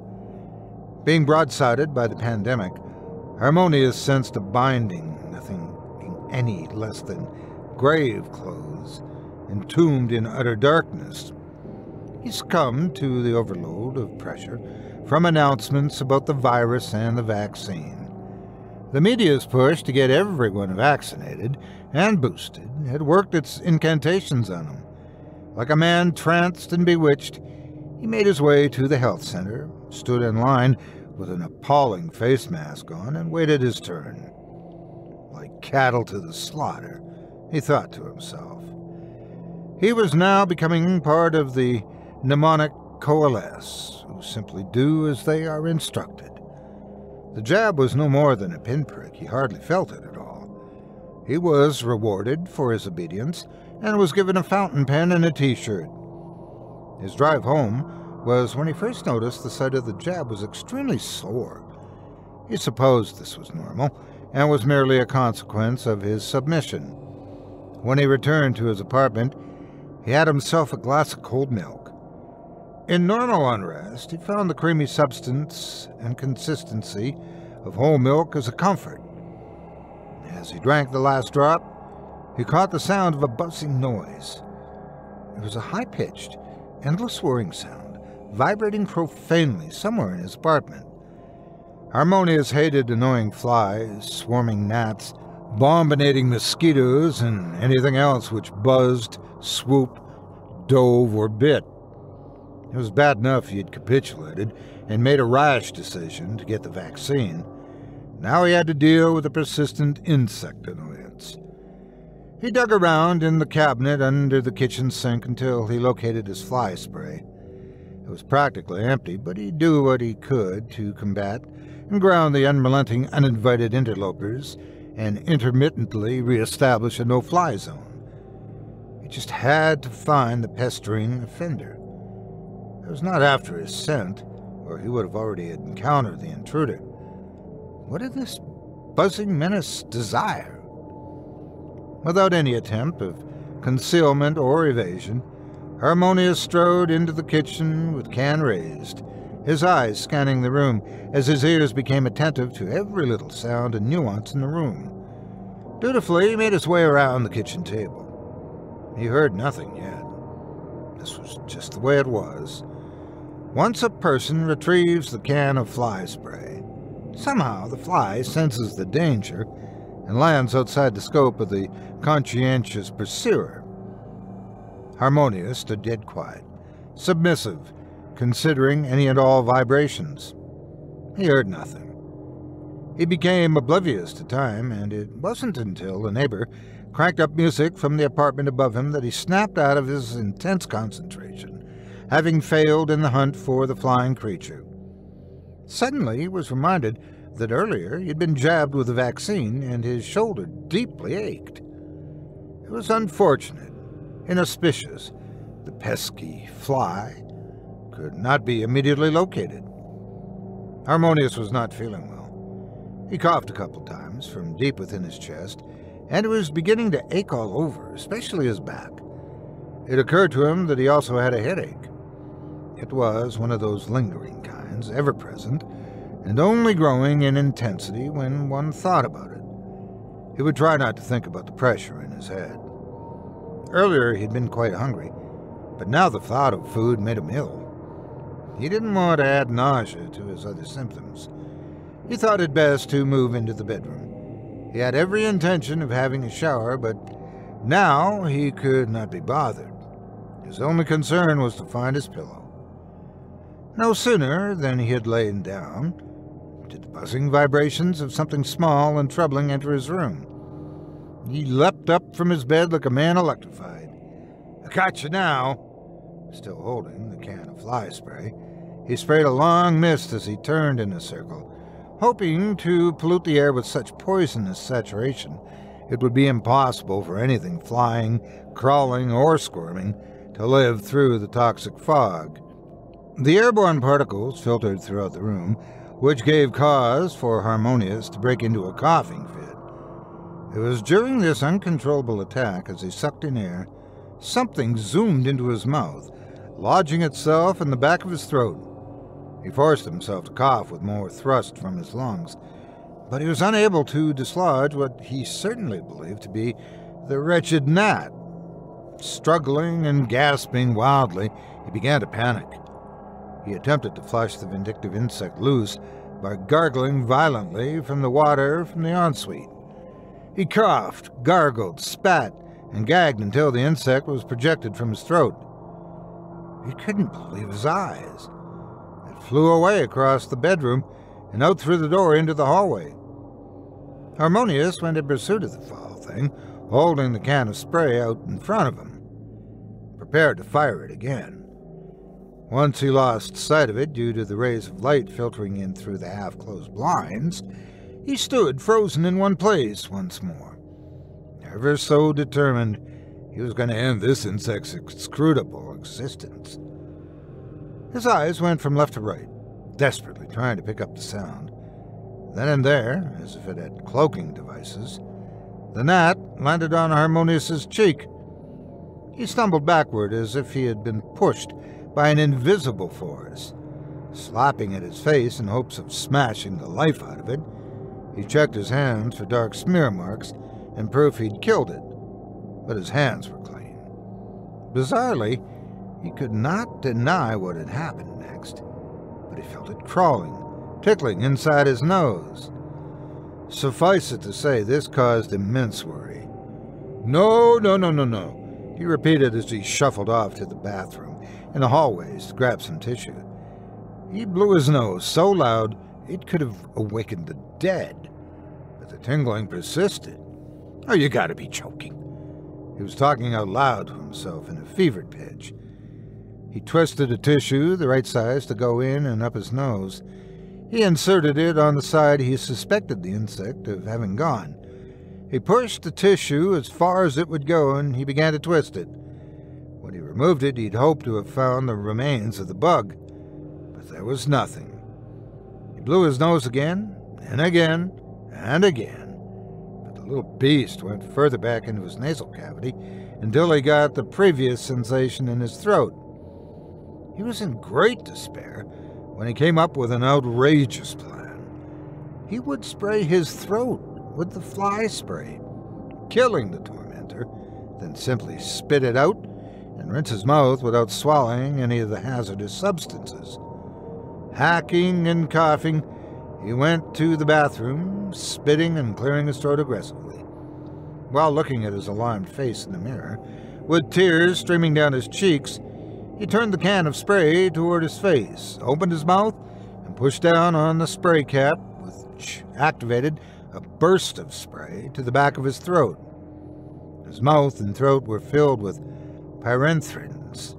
Being broadsided by the pandemic, Harmonious sensed a binding, nothing any less than grave clothes, entombed in utter darkness. He succumbed to the overload of pressure from announcements about the virus and the vaccine. The media's push to get everyone vaccinated and boosted had worked its incantations on him. Like a man tranced and bewitched, he made his way to the health center, stood in line with an appalling face mask on, and waited his turn. Like cattle to the slaughter, he thought to himself. He was now becoming part of the mnemonic coalesce, who simply do as they are instructed. The jab was no more than a pinprick. He hardly felt it at all. He was rewarded for his obedience and was given a fountain pen and a t-shirt. His drive home was when he first noticed the site of the jab was extremely sore. He supposed this was normal, and was merely a consequence of his submission. When he returned to his apartment, he had himself a glass of cold milk. In normal unrest, he found the creamy substance and consistency of whole milk as a comfort. As he drank the last drop, he caught the sound of a buzzing noise. It was a high-pitched, endless whirring sound, vibrating profanely somewhere in his apartment. Harmonious hated annoying flies, swarming gnats, bombinating mosquitoes, and anything else which buzzed, swooped, dove, or bit. It was bad enough he had capitulated and made a rash decision to get the vaccine. Now he had to deal with a persistent insect annoyance. He dug around in the cabinet under the kitchen sink until he located his fly spray. It was practically empty, but he'd do what he could to combat and ground the unrelenting uninvited interlopers and intermittently reestablish a no-fly zone. He just had to find the pestering offender. It was not after his scent, or he would have already encountered the intruder. What did this buzzing menace desire? Without any attempt of concealment or evasion, Harmonious strode into the kitchen with can raised, his eyes scanning the room as his ears became attentive to every little sound and nuance in the room. Dutifully, he made his way around the kitchen table. He heard nothing yet. This was just the way it was. Once a person retrieves the can of fly spray, somehow the fly senses the danger and lands outside the scope of the conscientious pursuer. Harmonious stood dead quiet, submissive, considering any and all vibrations. He heard nothing. He became oblivious to time, and it wasn't until a neighbor cranked up music from the apartment above him that he snapped out of his intense concentration, having failed in the hunt for the flying creature. Suddenly he was reminded that earlier he'd been jabbed with a vaccine and his shoulder deeply ached. It was unfortunate, inauspicious. The pesky fly could not be immediately located. Harmonious was not feeling well. He coughed a couple times from deep within his chest, and it was beginning to ache all over, especially his back. It occurred to him that he also had a headache. It was one of those lingering kinds, ever present, and only growing in intensity when one thought about it. He would try not to think about the pressure in his head. Earlier he'd been quite hungry, but now the thought of food made him ill. He didn't want to add nausea to his other symptoms. He thought it best to move into the bedroom. He had every intention of having a shower, but now he could not be bothered. His only concern was to find his pillow. No sooner than he had lain down did the buzzing vibrations of something small and troubling enter his room. He leapt up from his bed like a man electrified. "I got you now!" Still holding the can of fly spray, he sprayed a long mist as he turned in a circle, hoping to pollute the air with such poisonous saturation it would be impossible for anything flying, crawling, or squirming to live through the toxic fog. The airborne particles filtered throughout the room, which gave cause for Harmonious to break into a coughing fit. It was during this uncontrollable attack, as he sucked in air, something zoomed into his mouth, lodging itself in the back of his throat. He forced himself to cough with more thrust from his lungs, but he was unable to dislodge what he certainly believed to be the wretched gnat. Struggling and gasping wildly, he began to panic. He attempted to flush the vindictive insect loose by gargling violently from the water from the ensuite. He coughed, gargled, spat, and gagged until the insect was projected from his throat. He couldn't believe his eyes. It flew away across the bedroom and out through the door into the hallway. Harmonious went in pursuit of the foul thing, holding the can of spray out in front of him, prepared to fire it again. Once he lost sight of it due to the rays of light filtering in through the half-closed blinds, he stood frozen in one place once more. Ever so determined, he was going to end this insect's inscrutable existence. His eyes went from left to right, desperately trying to pick up the sound. Then and there, as if it had cloaking devices, the gnat landed on Harmonious's cheek. He stumbled backward as if he had been pushed by an invisible force. Slapping at his face in hopes of smashing the life out of it, he checked his hands for dark smear marks and proof he'd killed it, but his hands were clean. Bizarrely, he could not deny what had happened next, but he felt it crawling, tickling inside his nose. Suffice it to say, this caused immense worry. No, no, no, no, no, he repeated as he shuffled off to the bathroom in the hallways to grab some tissue. He blew his nose so loud it could have awakened the dead, but the tingling persisted. Oh, you gotta be joking. He was talking out loud to himself in a fevered pitch. He twisted a tissue the right size to go in and up his nose. He inserted it on the side he suspected the insect of having gone. He pushed the tissue as far as it would go, and he began to twist it. When he removed it, he'd hoped to have found the remains of the bug, but there was nothing. He blew his nose again, and again, and again, but the little beast went further back into his nasal cavity until he got the previous sensation in his throat. He was in great despair when he came up with an outrageous plan. He would spray his throat with the fly spray, killing the tormentor, then simply spit it out and rinse his mouth without swallowing any of the hazardous substances. Hacking and coughing, he went to the bathroom, spitting and clearing his throat aggressively. While looking at his alarmed face in the mirror, with tears streaming down his cheeks, he turned the can of spray toward his face, opened his mouth, and pushed down on the spray cap, which activated a burst of spray to the back of his throat. His mouth and throat were filled with pyranthrins.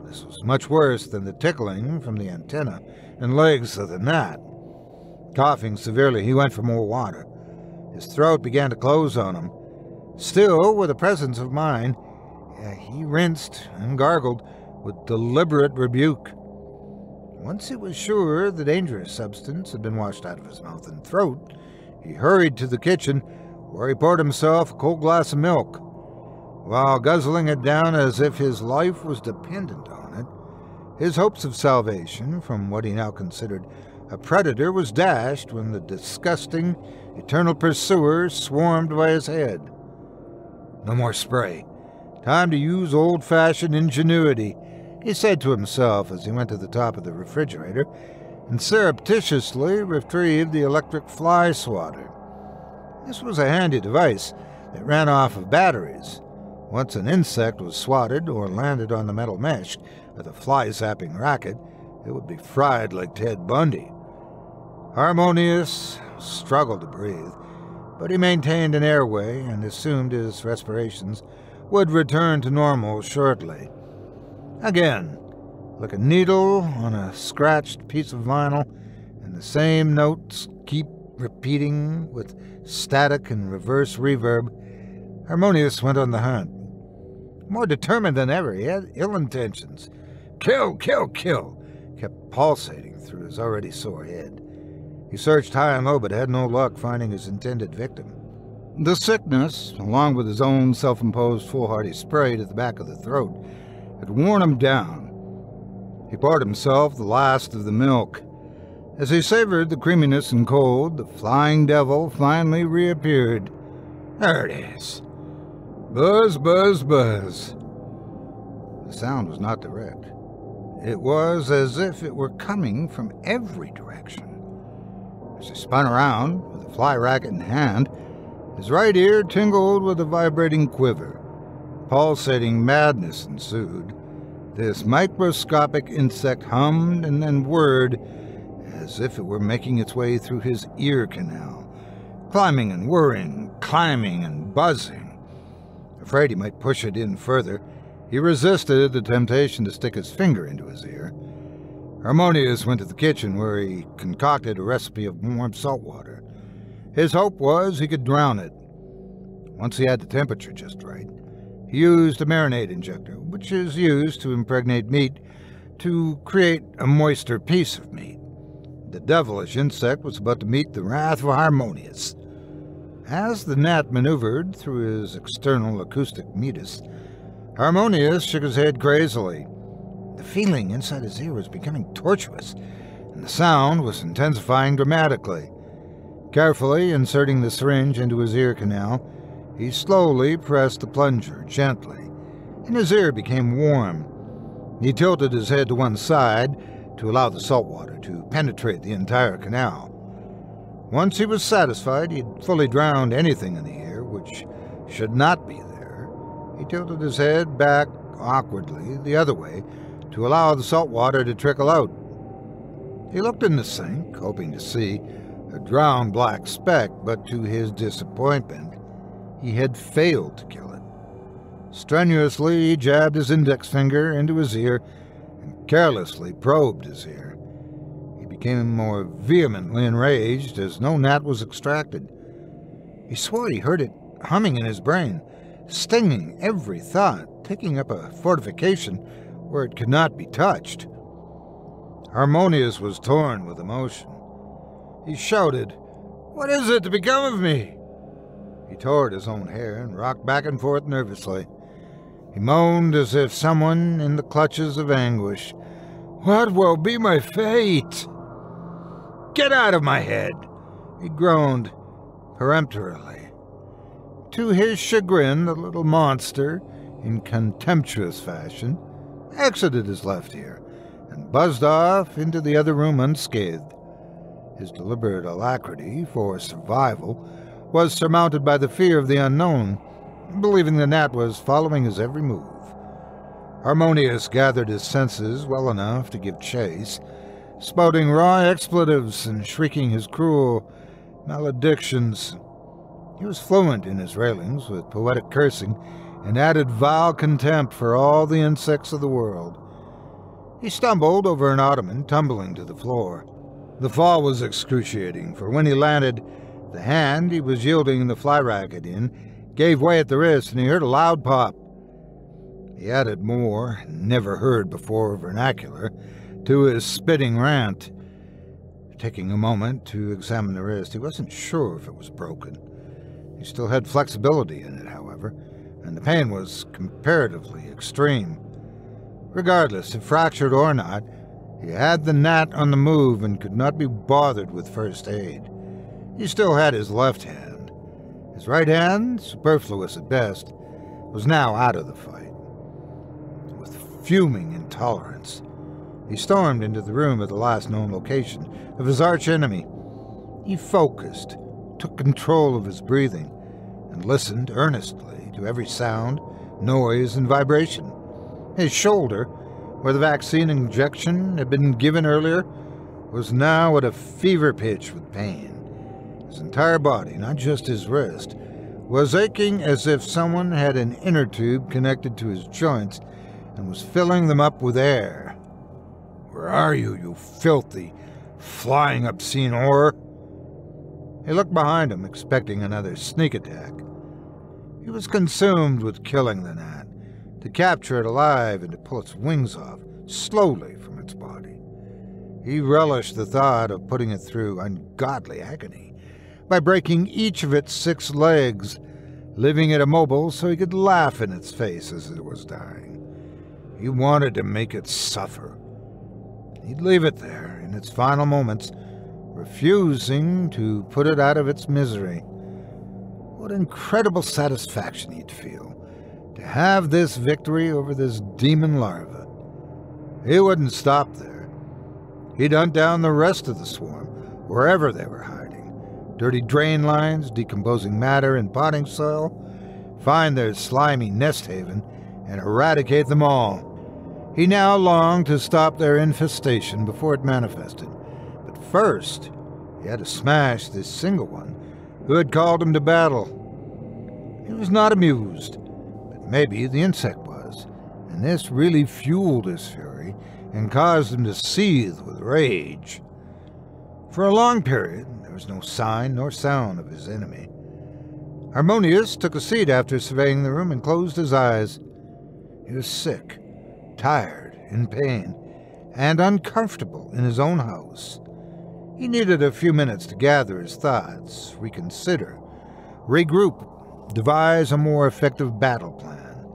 This was much worse than the tickling from the antenna and legs of the gnat. Coughing severely, he went for more water. His throat began to close on him. Still, with a presence of mind, he rinsed and gargled with deliberate rebuke. Once he was sure the dangerous substance had been washed out of his mouth and throat, he hurried to the kitchen, where he poured himself a cold glass of milk. While guzzling it down as if his life was dependent on it, his hopes of salvation from what he now considered a predator was dashed when the disgusting, eternal pursuer swarmed by his head. No more spray. Time to use old-fashioned ingenuity, he said to himself as he went to the top of the refrigerator and surreptitiously retrieved the electric fly swatter. This was a handy device that ran off of batteries. Once an insect was swatted or landed on the metal mesh with a fly-zapping racket, it would be fried like Ted Bundy. Harmonious struggled to breathe, but he maintained an airway and assumed his respirations would return to normal shortly. Again, like a needle on a scratched piece of vinyl, and the same notes keep repeating with static and reverse reverb, Harmonious went on the hunt. More determined than ever, he had ill intentions. Kill, kill, kill, kept pulsating through his already sore head. He searched high and low, but had no luck finding his intended victim. The sickness, along with his own self-imposed foolhardy spray to the back of the throat, had worn him down. He poured himself the last of the milk. As he savored the creaminess and cold, the flying devil finally reappeared. There it is. Buzz, buzz, buzz. The sound was not direct. It was as if it were coming from every direction. As he spun around, with the fly racket in hand, his right ear tingled with a vibrating quiver. Pulsating madness ensued. This microscopic insect hummed and then whirred, as if it were making its way through his ear canal, climbing and whirring, climbing and buzzing. Afraid he might push it in further, he resisted the temptation to stick his finger into his ear. Harmonious went to the kitchen, where he concocted a recipe of warm salt water. His hope was he could drown it. Once he had the temperature just right, he used a marinade injector, which is used to impregnate meat, to create a moister piece of meat. The devilish insect was about to meet the wrath of Harmonious. As the gnat maneuvered through his external acoustic meatus, Harmonious shook his head crazily. The feeling inside his ear was becoming tortuous, and the sound was intensifying dramatically. Carefully inserting the syringe into his ear canal, he slowly pressed the plunger gently, and his ear became warm. He tilted his head to one side to allow the salt water to penetrate the entire canal. Once he was satisfied he had fully drowned anything in the ear which should not be there, he tilted his head back awkwardly the other way to allow the salt water to trickle out. He looked in the sink, hoping to see a drowned black speck, but to his disappointment, he had failed to kill it. Strenuously, he jabbed his index finger into his ear and carelessly probed his ear. He became more vehemently enraged as no gnat was extracted. He swore he heard it humming in his brain, stinging every thought, taking up a fortification where it could not be touched. Harmonious was torn with emotion. He shouted, "What is it to become of me?" He tore at his own hair and rocked back and forth nervously. He moaned as if someone in the clutches of anguish. "What will be my fate?" "Get out of my head!" he groaned peremptorily. To his chagrin, the little monster, in contemptuous fashion, exited his left ear and buzzed off into the other room unscathed. His deliberate alacrity for survival was surmounted by the fear of the unknown, believing the gnat was following his every move. Harmonious gathered his senses well enough to give chase, spouting raw expletives and shrieking his cruel maledictions. He was fluent in his railings with poetic cursing and added vile contempt for all the insects of the world. He stumbled over an ottoman, tumbling to the floor. The fall was excruciating, for when he landed, the hand he was yielding the fly racket in gave way at the wrist, and he heard a loud pop. He added more, never-heard-before vernacular, to his spitting rant. Taking a moment to examine the wrist, he wasn't sure if it was broken. He still had flexibility in it, however, and the pain was comparatively extreme. Regardless if fractured or not, he had the gnat on the move and could not be bothered with first aid. He still had his left hand. His right hand, superfluous at best, was now out of the fight. With fuming intolerance, he stormed into the room at the last known location of his arch-enemy. He focused, took control of his breathing, and listened earnestly to every sound, noise, and vibration. His shoulder, where the vaccine injection had been given earlier, was now at a fever pitch with pain. His entire body, not just his wrist, was aching as if someone had an inner tube connected to his joints and was filling them up with air. "Where are you, you filthy, flying obscene horror?" He looked behind him, expecting another sneak attack. He was consumed with killing the gnat, to capture it alive and to pull its wings off slowly from its body. He relished the thought of putting it through ungodly agony by breaking each of its 6 legs, leaving it immobile so he could laugh in its face as it was dying. He wanted to make it suffer. He'd leave it there in its final moments, refusing to put it out of its misery. What incredible satisfaction he'd feel to have this victory over this demon larva. He wouldn't stop there. He'd hunt down the rest of the swarm, wherever they were hiding. Dirty drain lines, decomposing matter, and potting soil. Find their slimy nest haven and eradicate them all. He now longed to stop their infestation before it manifested. But first, he had to smash this single one who had called him to battle. He was not amused. Maybe the insect was, and this really fueled his fury and caused him to seethe with rage. For a long period, there was no sign nor sound of his enemy. Harmonious took a seat after surveying the room and closed his eyes. He was sick, tired, in pain, and uncomfortable in his own house. He needed a few minutes to gather his thoughts, reconsider, regroup, devise a more effective battle plan.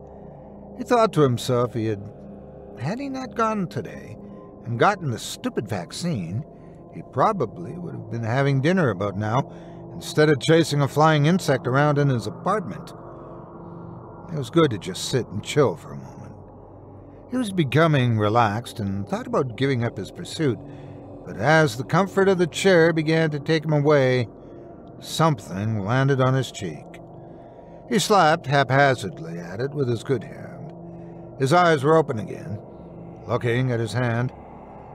He thought to himself had he not gone today and gotten the stupid vaccine, he probably would have been having dinner about now instead of chasing a flying insect around in his apartment. It was good to just sit and chill for a moment. He was becoming relaxed and thought about giving up his pursuit, but as the comfort of the chair began to take him away, something landed on his cheek. He slapped haphazardly at it with his good hand. His eyes were open again. Looking at his hand,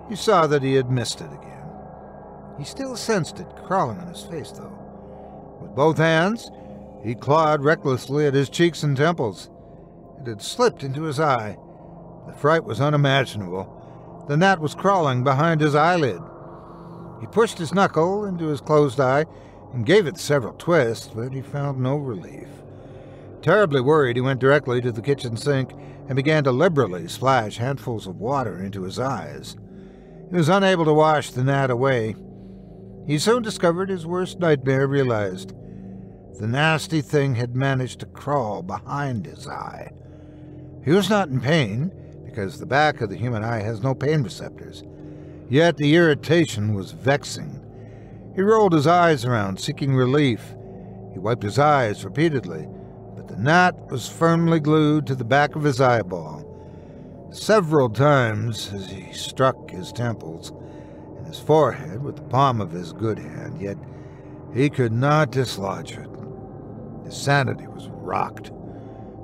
he saw that he had missed it again. He still sensed it crawling on his face, though. With both hands, he clawed recklessly at his cheeks and temples. It had slipped into his eye. The fright was unimaginable. The gnat was crawling behind his eyelid. He pushed his knuckle into his closed eye and gave it several twists, but he found no relief. Terribly worried, he went directly to the kitchen sink and began to liberally splash handfuls of water into his eyes. He was unable to wash the gnat away. He soon discovered his worst nightmare realized. The nasty thing had managed to crawl behind his eye. He was not in pain, because the back of the human eye has no pain receptors. Yet the irritation was vexing. He rolled his eyes around, seeking relief. He wiped his eyes repeatedly, but the gnat was firmly glued to the back of his eyeball. Several times as he struck his temples and his forehead with the palm of his good hand, yet he could not dislodge it. His sanity was rocked.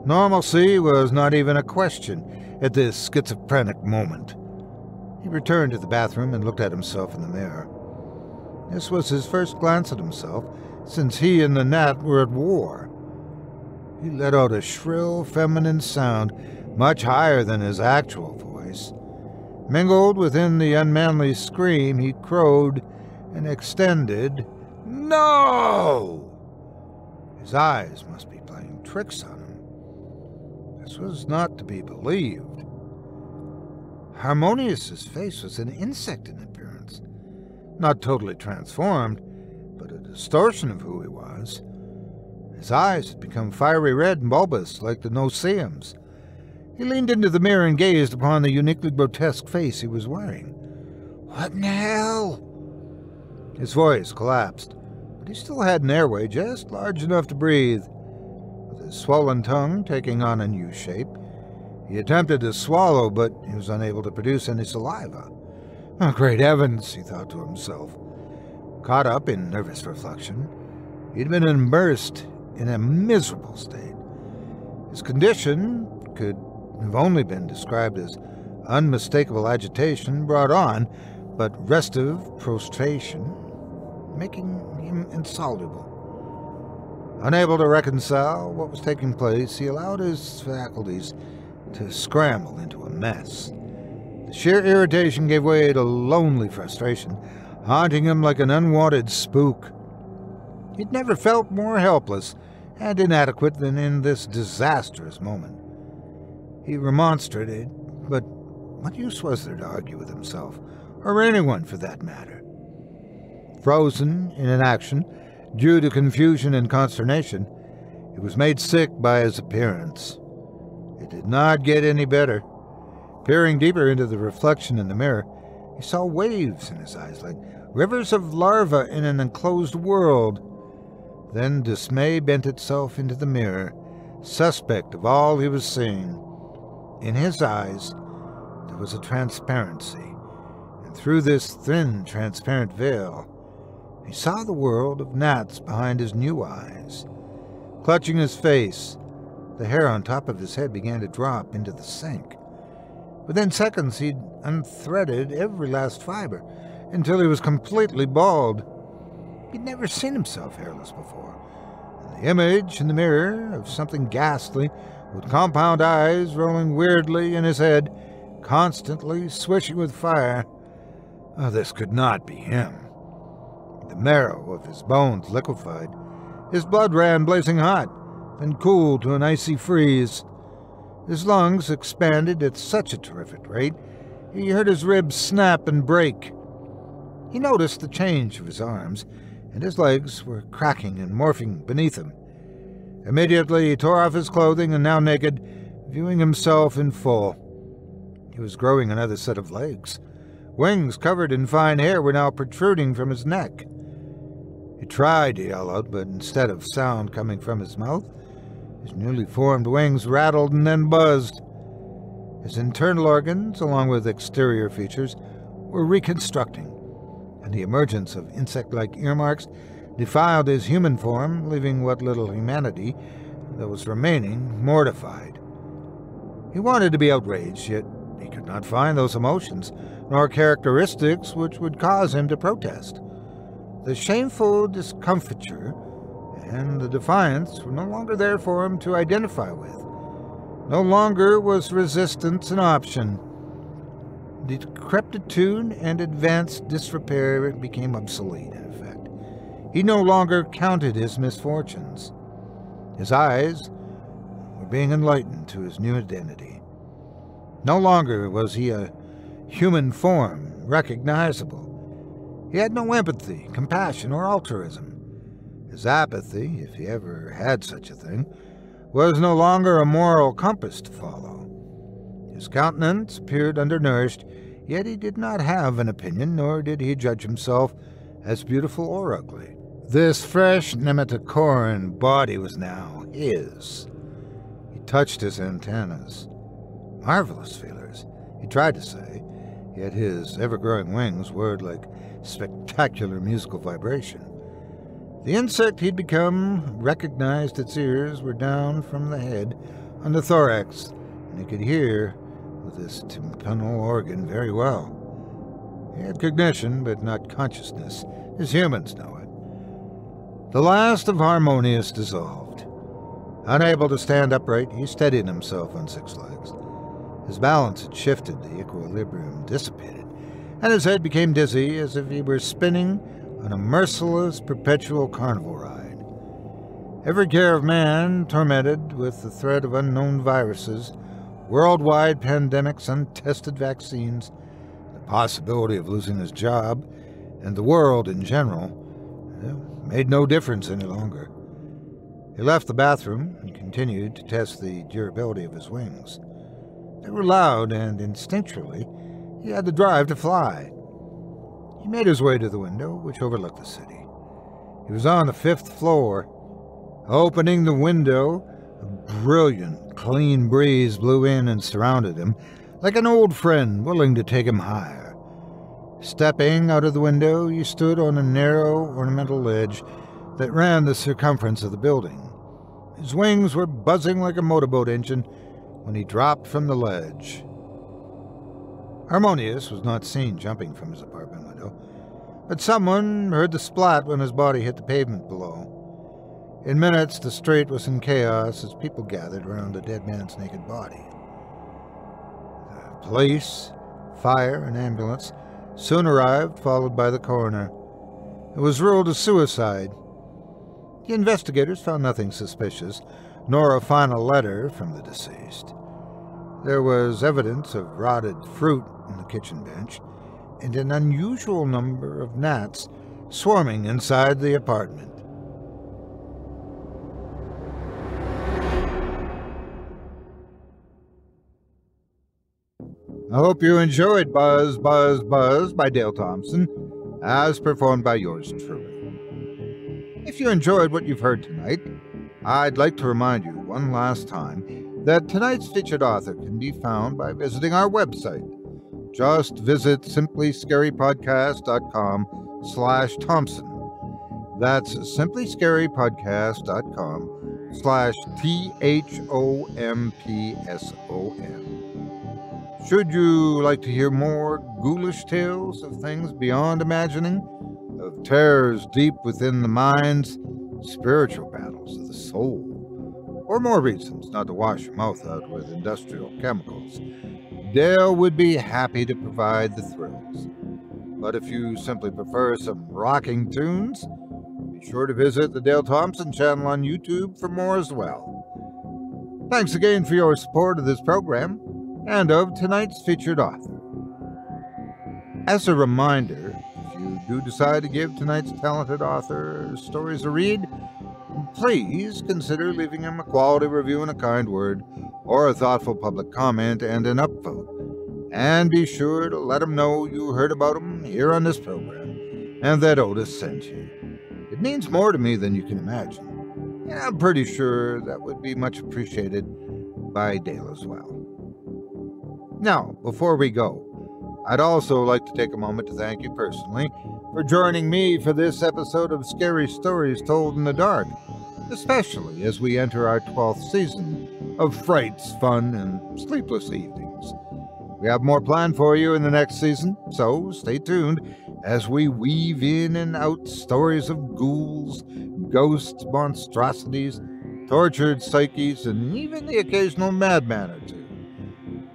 Normalcy was not even a question at this schizophrenic moment. He returned to the bathroom and looked at himself in the mirror. This was his first glance at himself since he and the gnat were at war. He let out a shrill feminine sound much higher than his actual voice. Mingled within the unmanly scream, he crowed and extended, "No!" His eyes must be playing tricks on him. This was not to be believed. Harmonious's face was an insect in appearance, not totally transformed, but a distortion of who he was. His eyes had become fiery red and bulbous like the nosleep's. He leaned into the mirror and gazed upon the uniquely grotesque face he was wearing. "What in the hell?" His voice collapsed, but he still had an airway just large enough to breathe. With his swollen tongue taking on a new shape, he attempted to swallow, but he was unable to produce any saliva. "Oh, great heavens," he thought to himself. Caught up in nervous reflection, he'd been immersed in a miserable state. His condition could have only been described as unmistakable agitation brought on, but restive prostration, making him insoluble. Unable to reconcile what was taking place, he allowed his faculties to scramble into a mess. The sheer irritation gave way to lonely frustration, haunting him like an unwanted spook. He'd never felt more helpless and inadequate than in this disastrous moment. He remonstrated, but what use was there to argue with himself, or anyone for that matter? Frozen in inaction, due to confusion and consternation, he was made sick by his appearance. It did not get any better. Peering deeper into the reflection in the mirror, he saw waves in his eyes like rivers of larvae in an enclosed world. Then dismay bent itself into the mirror, suspect of all he was seeing. In his eyes, there was a transparency, and through this thin, transparent veil, he saw the world of gnats behind his new eyes. Clutching his face, the hair on top of his head began to drop into the sink. Within seconds, he'd unthreaded every last fiber until he was completely bald. He'd never seen himself hairless before, and the image in the mirror of something ghastly with compound eyes rolling weirdly in his head, constantly swishing with fire. Oh, this could not be him. The marrow of his bones liquefied. His blood ran blazing hot, then cooled to an icy freeze. His lungs expanded at such a terrific rate, He heard his ribs snap and break. He noticed the change of his arms, and his legs were cracking and morphing beneath him. Immediately he tore off his clothing, and now naked, viewing himself in full. He was growing another set of legs. Wings covered in fine hair were now protruding from his neck. He tried to yell out, but instead of sound coming from his mouth, his newly formed wings rattled and then buzzed. His internal organs, along with exterior features, were reconstructing, and the emergence of insect-like earmarks defiled his human form, leaving what little humanity that was remaining mortified. He wanted to be outraged, yet he could not find those emotions, nor characteristics which would cause him to protest. The shameful discomfiture and the defiance were no longer there for him to identify with. No longer was resistance an option. Decrepitude and advanced disrepair became obsolete, in effect. He no longer counted his misfortunes. His eyes were being enlightened to his new identity. No longer was he a human form, recognizable. He had no empathy, compassion, or altruism. His apathy, if he ever had such a thing, was no longer a moral compass to follow. His countenance appeared undernourished, yet he did not have an opinion, nor did he judge himself as beautiful or ugly. This fresh nematocorin body was now his. He touched his antennas. Marvelous feelers, he tried to say, yet his ever-growing wings whirred like spectacular musical vibration. The insect he'd become recognized its ears were down from the head on the thorax, and he could hear with his tympanal organ very well. He had cognition, but not consciousness, as humans know it. The last of Harmonious dissolved. Unable to stand upright, he steadied himself on 6 legs. His balance had shifted, the equilibrium dissipated, and his head became dizzy as if he were spinning on a merciless perpetual carnival ride. Every care of man, tormented with the threat of unknown viruses, worldwide pandemics, untested vaccines, the possibility of losing his job, and the world in general, made no difference any longer. He left the bathroom and continued to test the durability of his wings. They were loud, and instinctually, he had the drive to fly. He made his way to the window, which overlooked the city. He was on the 5th floor. Opening the window, a brilliant, clean breeze blew in and surrounded him, like an old friend willing to take him higher. Stepping out of the window, he stood on a narrow, ornamental ledge that ran the circumference of the building. His wings were buzzing like a motorboat engine when he dropped from the ledge. Harmonious was not seen jumping from his apartment window, but someone heard the splat when his body hit the pavement below. In minutes, the street was in chaos as people gathered around the dead man's naked body. The police, fire, and ambulance soon arrived, followed by the coroner. It was ruled a suicide. The investigators found nothing suspicious, nor a final letter from the deceased. There was evidence of rotted fruit on the kitchen bench, and an unusual number of gnats swarming inside the apartment. I hope you enjoyed Buzz, Buzz, Buzz by Dale Thompson, as performed by yours truly. If you enjoyed what you've heard tonight, I'd like to remind you one last time that tonight's featured author can be found by visiting our website. Just visit simplyscarypodcast.com/Thompson. That's simplyscarypodcast.com/THOMPSON. Should you like to hear more ghoulish tales of things beyond imagining, of terrors deep within the minds, spiritual battles of the soul, or more reasons not to wash your mouth out with industrial chemicals, Dale would be happy to provide the thrills. But if you simply prefer some rocking tunes, be sure to visit the Dale Thompson channel on YouTube for more as well. Thanks again for your support of this program and of tonight's featured author. As a reminder, if you do decide to give tonight's talented author stories a read, please consider leaving him a quality review and a kind word, or a thoughtful public comment and an upvote. And be sure to let him know you heard about him here on this program, and that Otis sent you. It means more to me than you can imagine. And I'm pretty sure that would be much appreciated by Dale as well. Now, before we go, I'd also like to take a moment to thank you personally for joining me for this episode of Scary Stories Told in the Dark, especially as we enter our 12th season of frights, fun, and sleepless evenings. We have more planned for you in the next season, so stay tuned as we weave in and out stories of ghouls, ghosts, monstrosities, tortured psyches, and even the occasional madman or two.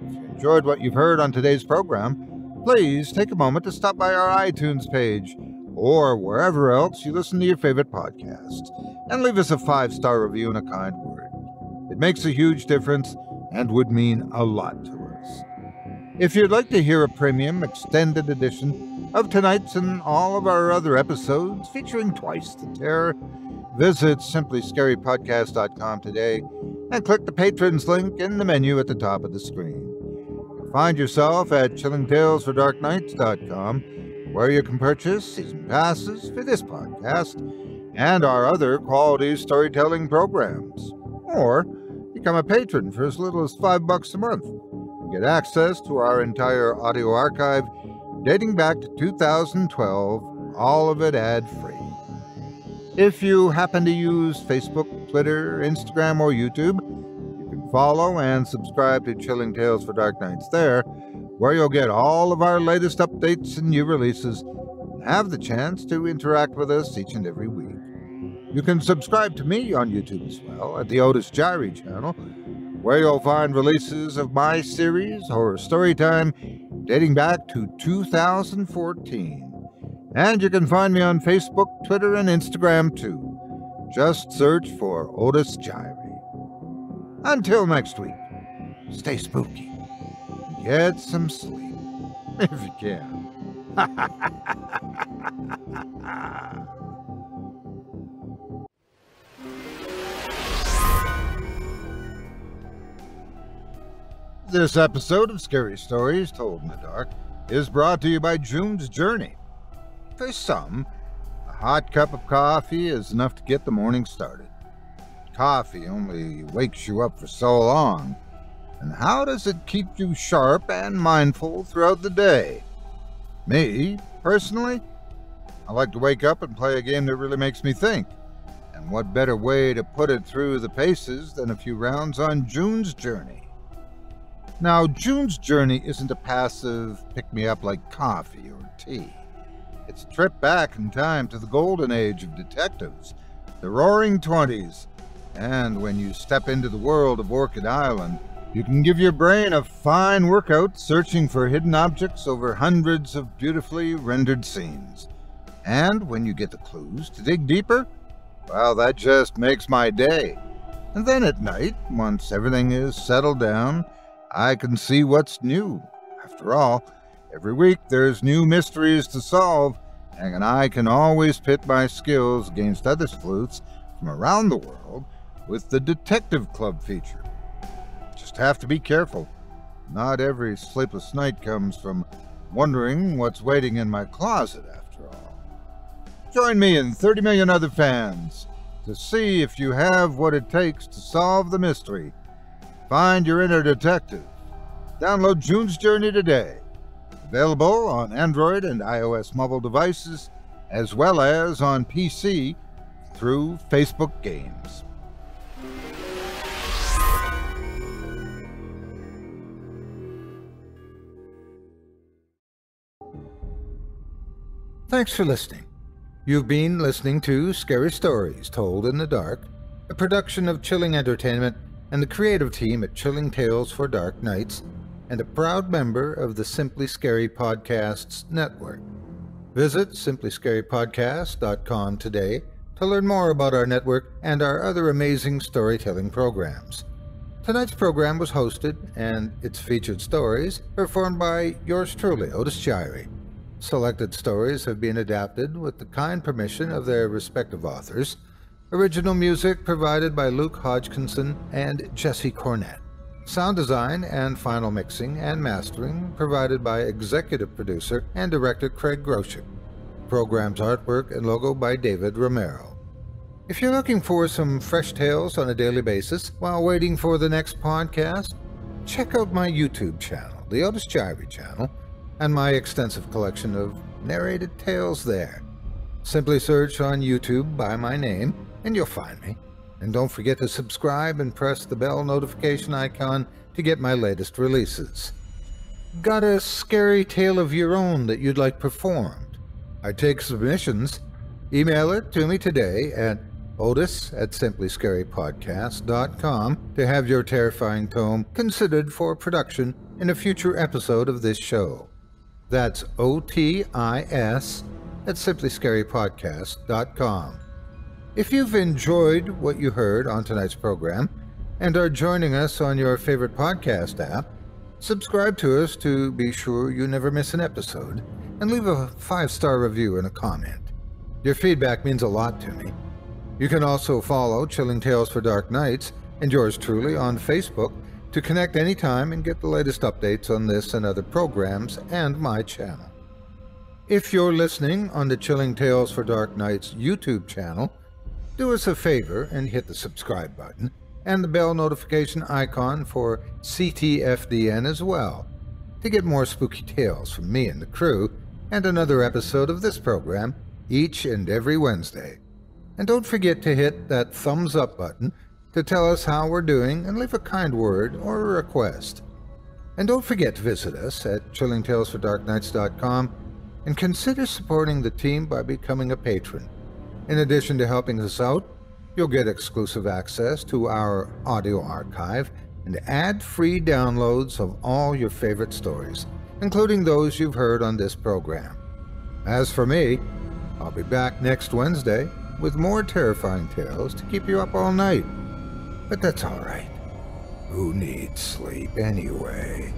If you enjoyed what you've heard on today's program, please take a moment to stop by our iTunes page or wherever else you listen to your favorite podcasts and leave us a 5-star review and a kind word. It makes a huge difference and would mean a lot to us. If you'd like to hear a premium extended edition of tonight's and all of our other episodes featuring Twice the Terror, visit simplyscarypodcast.com today and click the Patrons link in the menu at the top of the screen. Find yourself at chillingtalesfordarknights.com, where you can purchase season passes for this podcast and our other quality storytelling programs. Or become a patron for as little as $5 a month and get access to our entire audio archive dating back to 2012, all of it ad-free. If you happen to use Facebook, Twitter, Instagram, or YouTube, follow and subscribe to Chilling Tales for Dark Nights there, where you'll get all of our latest updates and new releases and have the chance to interact with us each and every week. You can subscribe to me on YouTube as well at the Otis Jiry channel, where you'll find releases of my series, Horror Storytime, dating back to 2014. And you can find me on Facebook, Twitter, and Instagram too. Just search for Otis Jiry. Until next week, stay spooky. Get some sleep, if you can. This episode of Scary Stories Told in the Dark is brought to you by June's Journey. For some, a hot cup of coffee is enough to get the morning started. Coffee only wakes you up for so long, and how does it keep you sharp and mindful throughout the day? Me, personally, I like to wake up and play a game that really makes me think, and what better way to put it through the paces than a few rounds on June's Journey. Now, June's Journey isn't a passive pick-me-up like coffee or tea. It's a trip back in time to the golden age of detectives, the roaring 20s, and when you step into the world of Orchid Island, you can give your brain a fine workout searching for hidden objects over hundreds of beautifully rendered scenes. And when you get the clues to dig deeper, well, that just makes my day. And then at night, once everything is settled down, I can see what's new. After all, every week there's new mysteries to solve, and I can always pit my skills against other sleuths from around the world with the Detective Club feature. Just have to be careful. Not every sleepless night comes from wondering what's waiting in my closet, after all. Join me and 30 million other fans to see if you have what it takes to solve the mystery. Find your inner detective. Download June's Journey today. Available on Android and iOS mobile devices, as well as on PC through Facebook Games. Thanks for listening. You've been listening to Scary Stories Told in the Dark, a production of Chilling Entertainment and the creative team at Chilling Tales for Dark Nights, and a proud member of the Simply Scary Podcasts network. Visit simplyscarypodcast.com today to learn more about our network and our other amazing storytelling programs. Tonight's program was hosted, and its featured stories performed by yours truly, Otis Jiry. Selected stories have been adapted with the kind permission of their respective authors. Original music provided by Luke Hodgkinson and Jesse Cornett. Sound design and final mixing and mastering provided by executive producer and director Craig Groshek. Program's artwork and logo by David Romero. If you're looking for some fresh tales on a daily basis while waiting for the next podcast, check out my YouTube channel, the Otis Jiry channel, and my extensive collection of narrated tales there. Simply search on YouTube by my name and you'll find me. And don't forget to subscribe and press the bell notification icon to get my latest releases. Got a scary tale of your own that you'd like performed? I take submissions. Email it to me today at otis@simplyscarypodcast.com to have your terrifying tome considered for production in a future episode of this show. That's otis@simplyscarypodcast.com. If you've enjoyed what you heard on tonight's program and are joining us on your favorite podcast app, subscribe to us to be sure you never miss an episode, and leave a 5-star review and a comment. Your feedback means a lot to me. You can also follow Chilling Tales for Dark Nights and yours truly on Facebook to connect anytime and get the latest updates on this and other programs and my channel. If you're listening on the Chilling Tales for Dark Nights YouTube channel, do us a favor and hit the subscribe button and the bell notification icon for ctfdn as well to get more spooky tales from me and the crew and another episode of this program each and every Wednesday. And don't forget to hit that thumbs up button to tell us how we're doing and leave a kind word or a request. And don't forget to visit us at chillingtalesfordarknights.com and consider supporting the team by becoming a patron. In addition to helping us out, you'll get exclusive access to our audio archive and ad-free downloads of all your favorite stories, including those you've heard on this program. As for me, I'll be back next Wednesday with more terrifying tales to keep you up all night. But that's all right. Who needs sleep anyway?